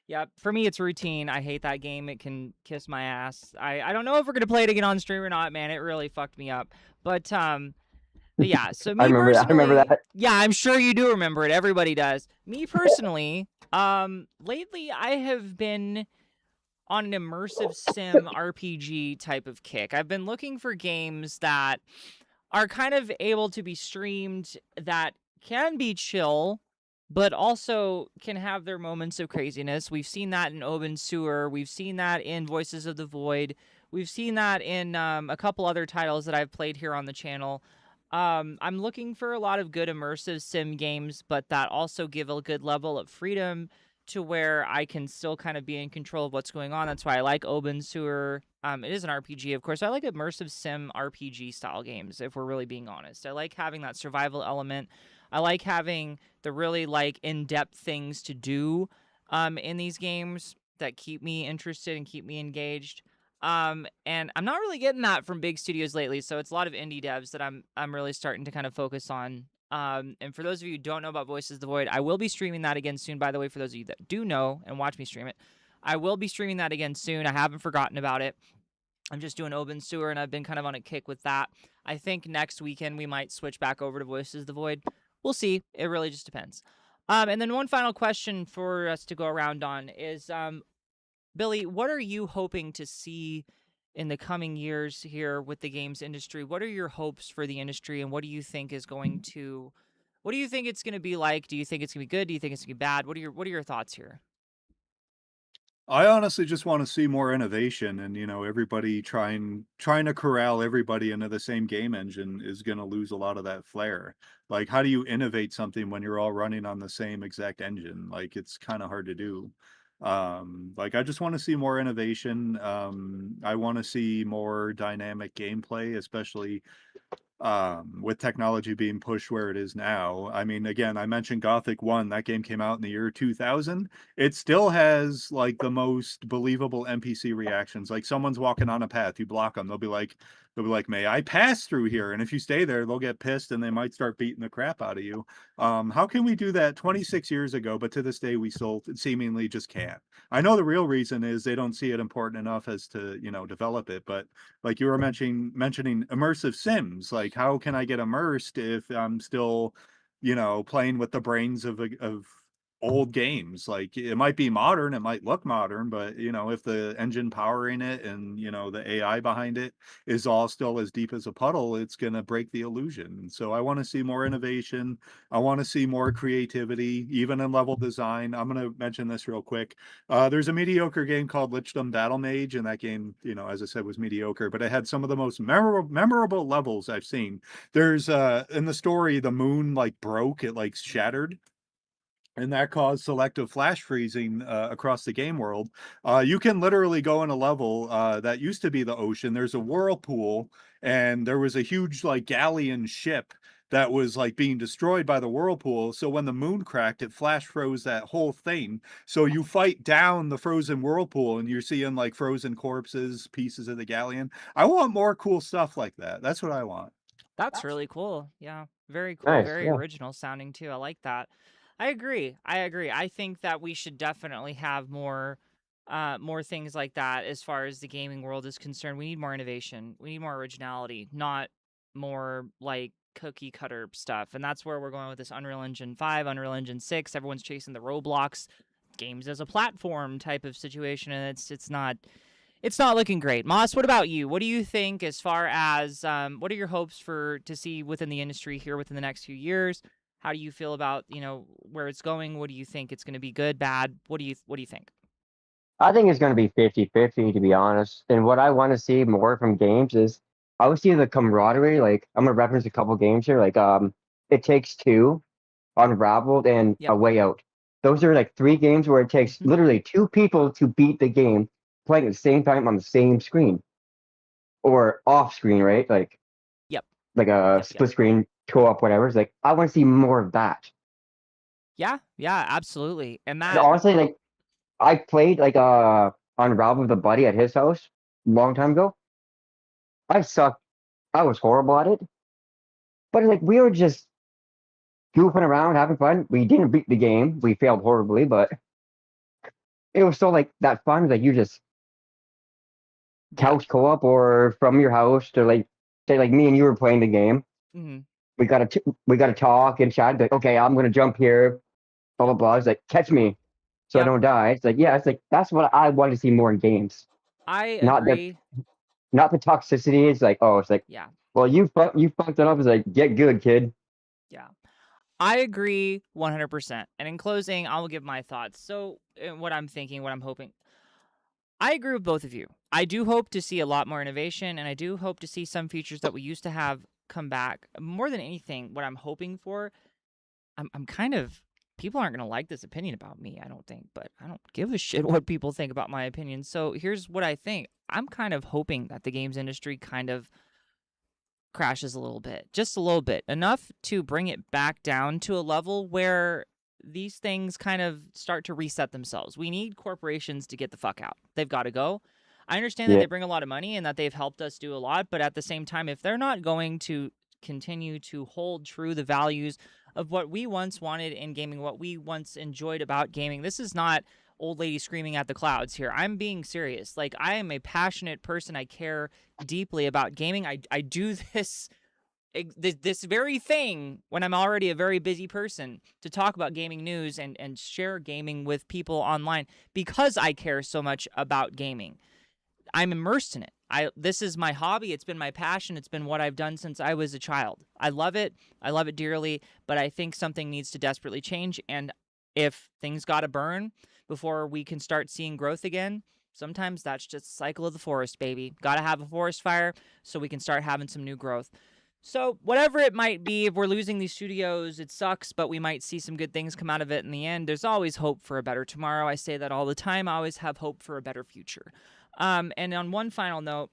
Yep. For me, it's Routine. I hate that game. It can kiss my ass. I don't know if we're gonna play it again on stream or not, man. It really fucked me up. But yeah, so I me remember that. I remember personally, that. yeah, I'm sure you do remember it. Everybody does. Me personally, lately I have been on an immersive sim RPG type of kick. I've been looking for games that are kind of able to be streamed, that can be chill, but also can have their moments of craziness. We've seen that in Open Sewer. We've seen that in Voices of the Void. We've seen that in a couple other titles that I've played here on the channel. I'm looking for a lot of good immersive sim games, but that also give a good level of freedom to where I can still kind of be in control of what's going on. That's why I like Open Sewer. It is an RPG, of course. I like immersive sim RPG style games, if we're really being honest. I like having that survival element. I like having the really like in-depth things to do in these games that keep me interested and keep me engaged. And I'm not really getting that from big studios lately, so it's a lot of indie devs that I'm really starting to kind of focus on. And for those of you who don't know about Voices of the Void, I will be streaming that again soon, by the way, for those of you that do know and watch me stream it. I will be streaming that again soon. I haven't forgotten about it. I'm just doing Open Sewer, and I've been kind of on a kick with that. I think next weekend we might switch back over to Voices of the Void. We'll see. It really just depends. And then one final question for us to go around on is, Billy, what are you hoping to see in the coming years here with the games industry? What are your hopes for the industry, and what do you think is going to, what do you think it's going to be like? Do you think it's going to be good? Do you think it's going to be bad? What are your thoughts here? I honestly just want to see more innovation, and everybody trying to corral everybody into the same game engine is going to lose a lot of that flair. Like, how do you innovate something when you're all running on the same exact engine? Like, it's kind of hard to do. Like, I just want to see more innovation. I want to see more dynamic gameplay, especially with technology being pushed where it is now. I mean, again, I mentioned Gothic 1. That game came out in the year 2000. It still has like the most believable NPC reactions. Like, someone's walking on a path, you block them, they'll be like, may I pass through here? And if you stay there, they'll get pissed and they might start beating the crap out of you. How can we do that 26 years ago, but to this day we still seemingly just can't? I know the real reason is they don't see it important enough as to develop it, but like you were mentioning immersive sims, like how can I get immersed if I'm still playing with the brains of old games? Like, it might be modern, it might look modern, but if the engine powering it and the AI behind it is all still as deep as a puddle, it's going to break the illusion. So I want to see more innovation. I want to see more creativity, even in level design. I'm going to mention this real quick. There's a mediocre game called Lichdom Battle Mage, and that game, as I said, was mediocre, but it had some of the most memorable levels I've seen. There's in the story, the moon like broke, it like shattered, and that caused selective flash freezing across the game world. You can literally go in a level that used to be the ocean. There's a whirlpool, and there was a huge like galleon ship that was like being destroyed by the whirlpool. So when the moon cracked, it flash froze that whole thing. So you fight down the frozen whirlpool, and you're seeing like frozen corpses, pieces of the galleon. I want more cool stuff like that. That's what I want. That's really cool. Yeah, very cool. Nice, Very yeah. original sounding too. I like that. I agree. I agree. I think that we should definitely have more things like that as far as the gaming world is concerned. We need more innovation. We need more originality, not more like cookie cutter stuff. And that's where we're going with this Unreal Engine 5, Unreal Engine 6. Everyone's chasing the Roblox games as a platform type of situation, and It's not looking great. Moss, what about you? What do you think as far as what are your hopes to see within the industry here within the next few years? How do you feel about, where it's going? What do you think it's going to be good, bad? What do you think? I think it's going to be 50-50, to be honest. And what I want to see more from games is I would see the camaraderie. Like, I'm going to reference a couple games here, like It Takes Two, Unraveled, and Yep. A Way Out. Those are like 3 games where it takes literally 2 people to beat the game playing at the same time on the same screen or off screen, right? Yep. Like a Yep. split screen co-op, whatever. It's like, I want to see more of that. Yeah, absolutely. And And that honestly, like, I played like Unraveled with a buddy at his house a long time ago. I sucked. I was horrible at it. But like we were just goofing around, having fun. We didn't beat the game. We failed horribly, but it was still like that fun. Like you just couch co-op or from your house to like say like me and you were playing the game. hmm We gotta talk and chat. Like, okay, I'm gonna jump here. Blah blah blah. It's like catch me so I Yep. don't die. It's like yeah. It's like that's what I want to see more in games. I Not the agree. not the toxicity. It's like oh, it's like Yeah. well you fucked it up. It's like get good, kid. Yeah. I agree 100%. And in closing, I will give my thoughts. So, what I'm thinking, what I'm hoping. I agree with both of you. I do hope to see a lot more innovation, and I do hope to see some features that we used to have come back. More than anything, what I'm hoping for, I'm kind of, people aren't going to like this opinion about me, I don't think, but I don't give a shit what people think about my opinion. So here's what I think. I'm kind of hoping that the games industry kind of crashes a little bit, just a little bit, enough to bring it back down to a level where these things kind of start to reset themselves. We need corporations to get the fuck out. They've got to go. I understand that Yeah. they bring a lot of money and that they've helped us do a lot, but at the same time, if they're not going to continue to hold true the values of what we once wanted in gaming, what we once enjoyed about gaming, this is not old lady screaming at the clouds here. I'm being serious. Like, I am a passionate person. I care deeply about gaming. I do this very thing when I'm already a very busy person to talk about gaming news and share gaming with people online because I care so much about gaming. I'm immersed in it. This is my hobby. It's been my passion. It's been what I've done since I was a child. I love it. I love it dearly, but I think something needs to desperately change. And if things got to burn before we can start seeing growth again, sometimes that's just the cycle of the forest, baby. Got to have a forest fire so we can start having some new growth. So whatever it might be, if we're losing these studios, it sucks, but we might see some good things come out of it in the end. There's always hope for a better tomorrow. I say that all the time. I always have hope for a better future. And on one final note,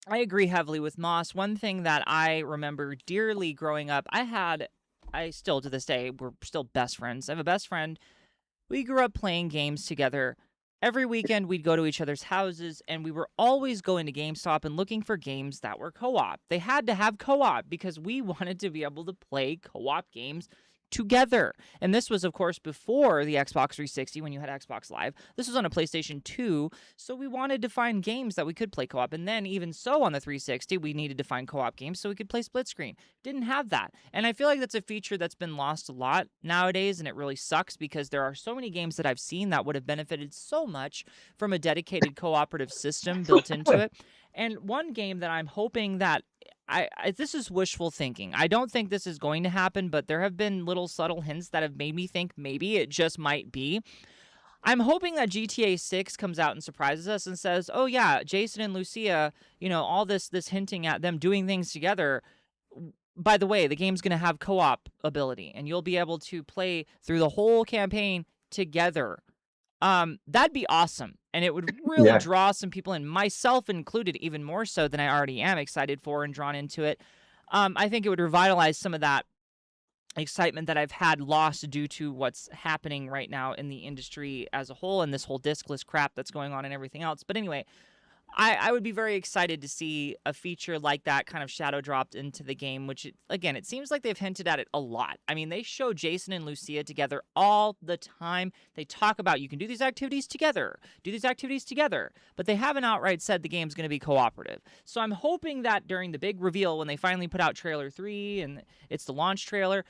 I agree heavily with Moss. One thing that I remember dearly growing up, I still to this day, we're still best friends. I have a best friend. We grew up playing games together. Every weekend, we'd go to each other's houses, and we were always going to GameStop and looking for games that were co-op. They had to have co-op because we wanted to be able to play co-op games together. And this was, of course, before the Xbox 360 when you had Xbox Live. This was on a PlayStation 2, so we wanted to find games that we could play co-op. And then even so on the 360, we needed to find co-op games so we could play split screen. Didn't have that. And I feel like that's a feature that's been lost a lot nowadays, and it really sucks because there are so many games that I've seen that would have benefited so much from a dedicated cooperative system built into it. And one game that I'm hoping that this is wishful thinking. I don't think this is going to happen, but there have been little subtle hints that have made me think maybe it just might be. I'm hoping that GTA 6 comes out and surprises us and says, oh yeah, Jason and Lucia, all this hinting at them doing things together. By the way, the game's going to have co-op ability, and you'll be able to play through the whole campaign together. That'd be awesome. And it would really draw some people in, myself included, even more so than I already am excited for and drawn into it. I think it would revitalize some of that excitement that I've had lost due to what's happening right now in the industry as a whole and this whole discless crap that's going on and everything else. But anyway, I would be very excited to see a feature like that kind of shadow dropped into the game, which, again, it seems like they've hinted at it a lot. I mean, they show Jason and Lucia together all the time. They talk about you can do these activities together, but they haven't outright said the game's going to be cooperative. So I'm hoping that during the big reveal, when they finally put out trailer 3 and it's the launch trailer,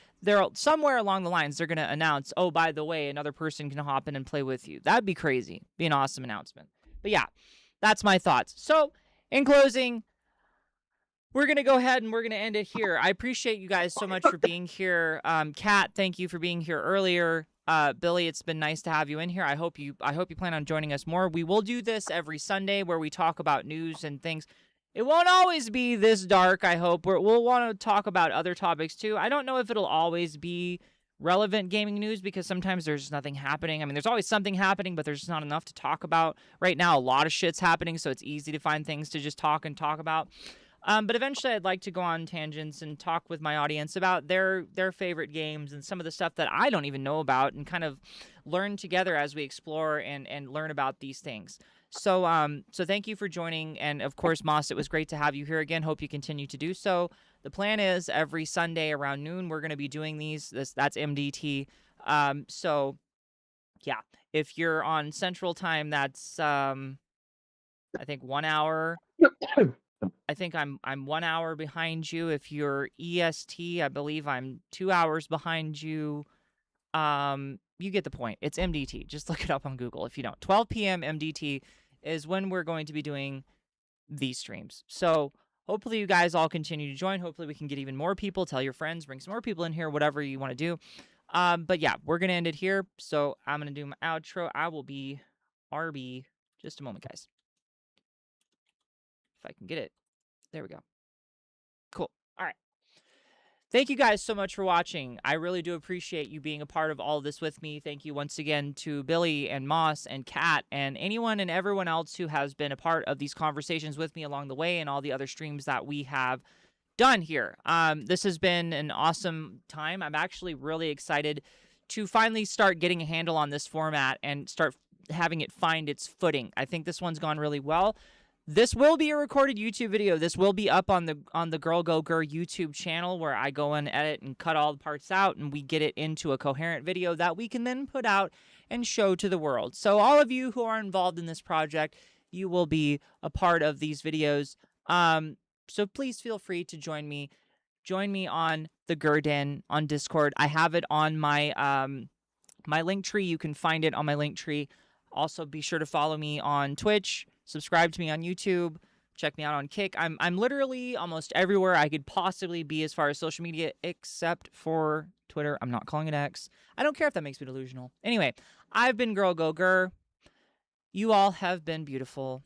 somewhere along the lines, they're going to announce, oh, by the way, another person can hop in and play with you. That'd be crazy. Be an awesome announcement. But yeah. that's my thoughts. So, in closing, we're going to go ahead and we're going to end it here. I appreciate you guys so much for being here. Kat, thank you for being here earlier. Billy, it's been nice to have you in here. I hope you plan on joining us more. We will do this every Sunday where we talk about news and things. It won't always be this dark, I hope. We'll want to talk about other topics too. I don't know if it'll always be relevant gaming news because sometimes there's nothing happening. I mean, there's always something happening, but there's just not enough to talk about. Right now, a lot of shit's happening, so it's easy to find things to just talk about. But eventually I'd like to go on tangents and talk with my audience about their favorite games and some of the stuff that I don't even know about and kind of learn together as we explore and learn about these things. So thank you for joining. And of course, Moss, it was great to have you here again. Hope you continue to do so. The plan is every Sunday around noon, we're going to be doing these. That's MDT. So yeah, if you're on Central Time, that's, I think 1 hour. I think I'm 1 hour behind you. If you're EST, I believe I'm 2 hours behind you. You get the point. It's MDT. Just look it up on Google if you don't. 12 p.m. MDT is when we're going to be doing these streams. So hopefully you guys all continue to join. Hopefully we can get even more people. Tell your friends. Bring some more people in here. Whatever you want to do. But yeah, we're going to end it here. So I'm going to do my outro. I will be RB. Just a moment, guys. If I can get it. There we go. Cool. All right. Thank you guys so much for watching. I really do appreciate you being a part of all of this with me. Thank you once again to Billy and Moss and Kat and anyone and everyone else who has been a part of these conversations with me along the way and all the other streams that we have done here. This has been an awesome time. I'm actually really excited to finally start getting a handle on this format and start having it find its footing. I think this one's gone really well. This will be a recorded YouTube video. This will be up on the GirlGoGrr YouTube channel where I go and edit and cut all the parts out and we get it into a coherent video that we can then put out and show to the world. So all of you who are involved in this project, you will be a part of these videos. So please feel free to join me. Join me on the GirlGoGrr on Discord. I have it on my my link tree. You can find it on my link tree. Also, be sure to follow me on Twitch. Subscribe to me on YouTube. Check me out on Kick. I'm literally almost everywhere I could possibly be as far as social media, except for Twitter. I'm not calling it X. I don't care if that makes me delusional. Anyway, I've been GirlGoGrr. You all have been beautiful.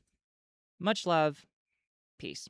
Much love. Peace.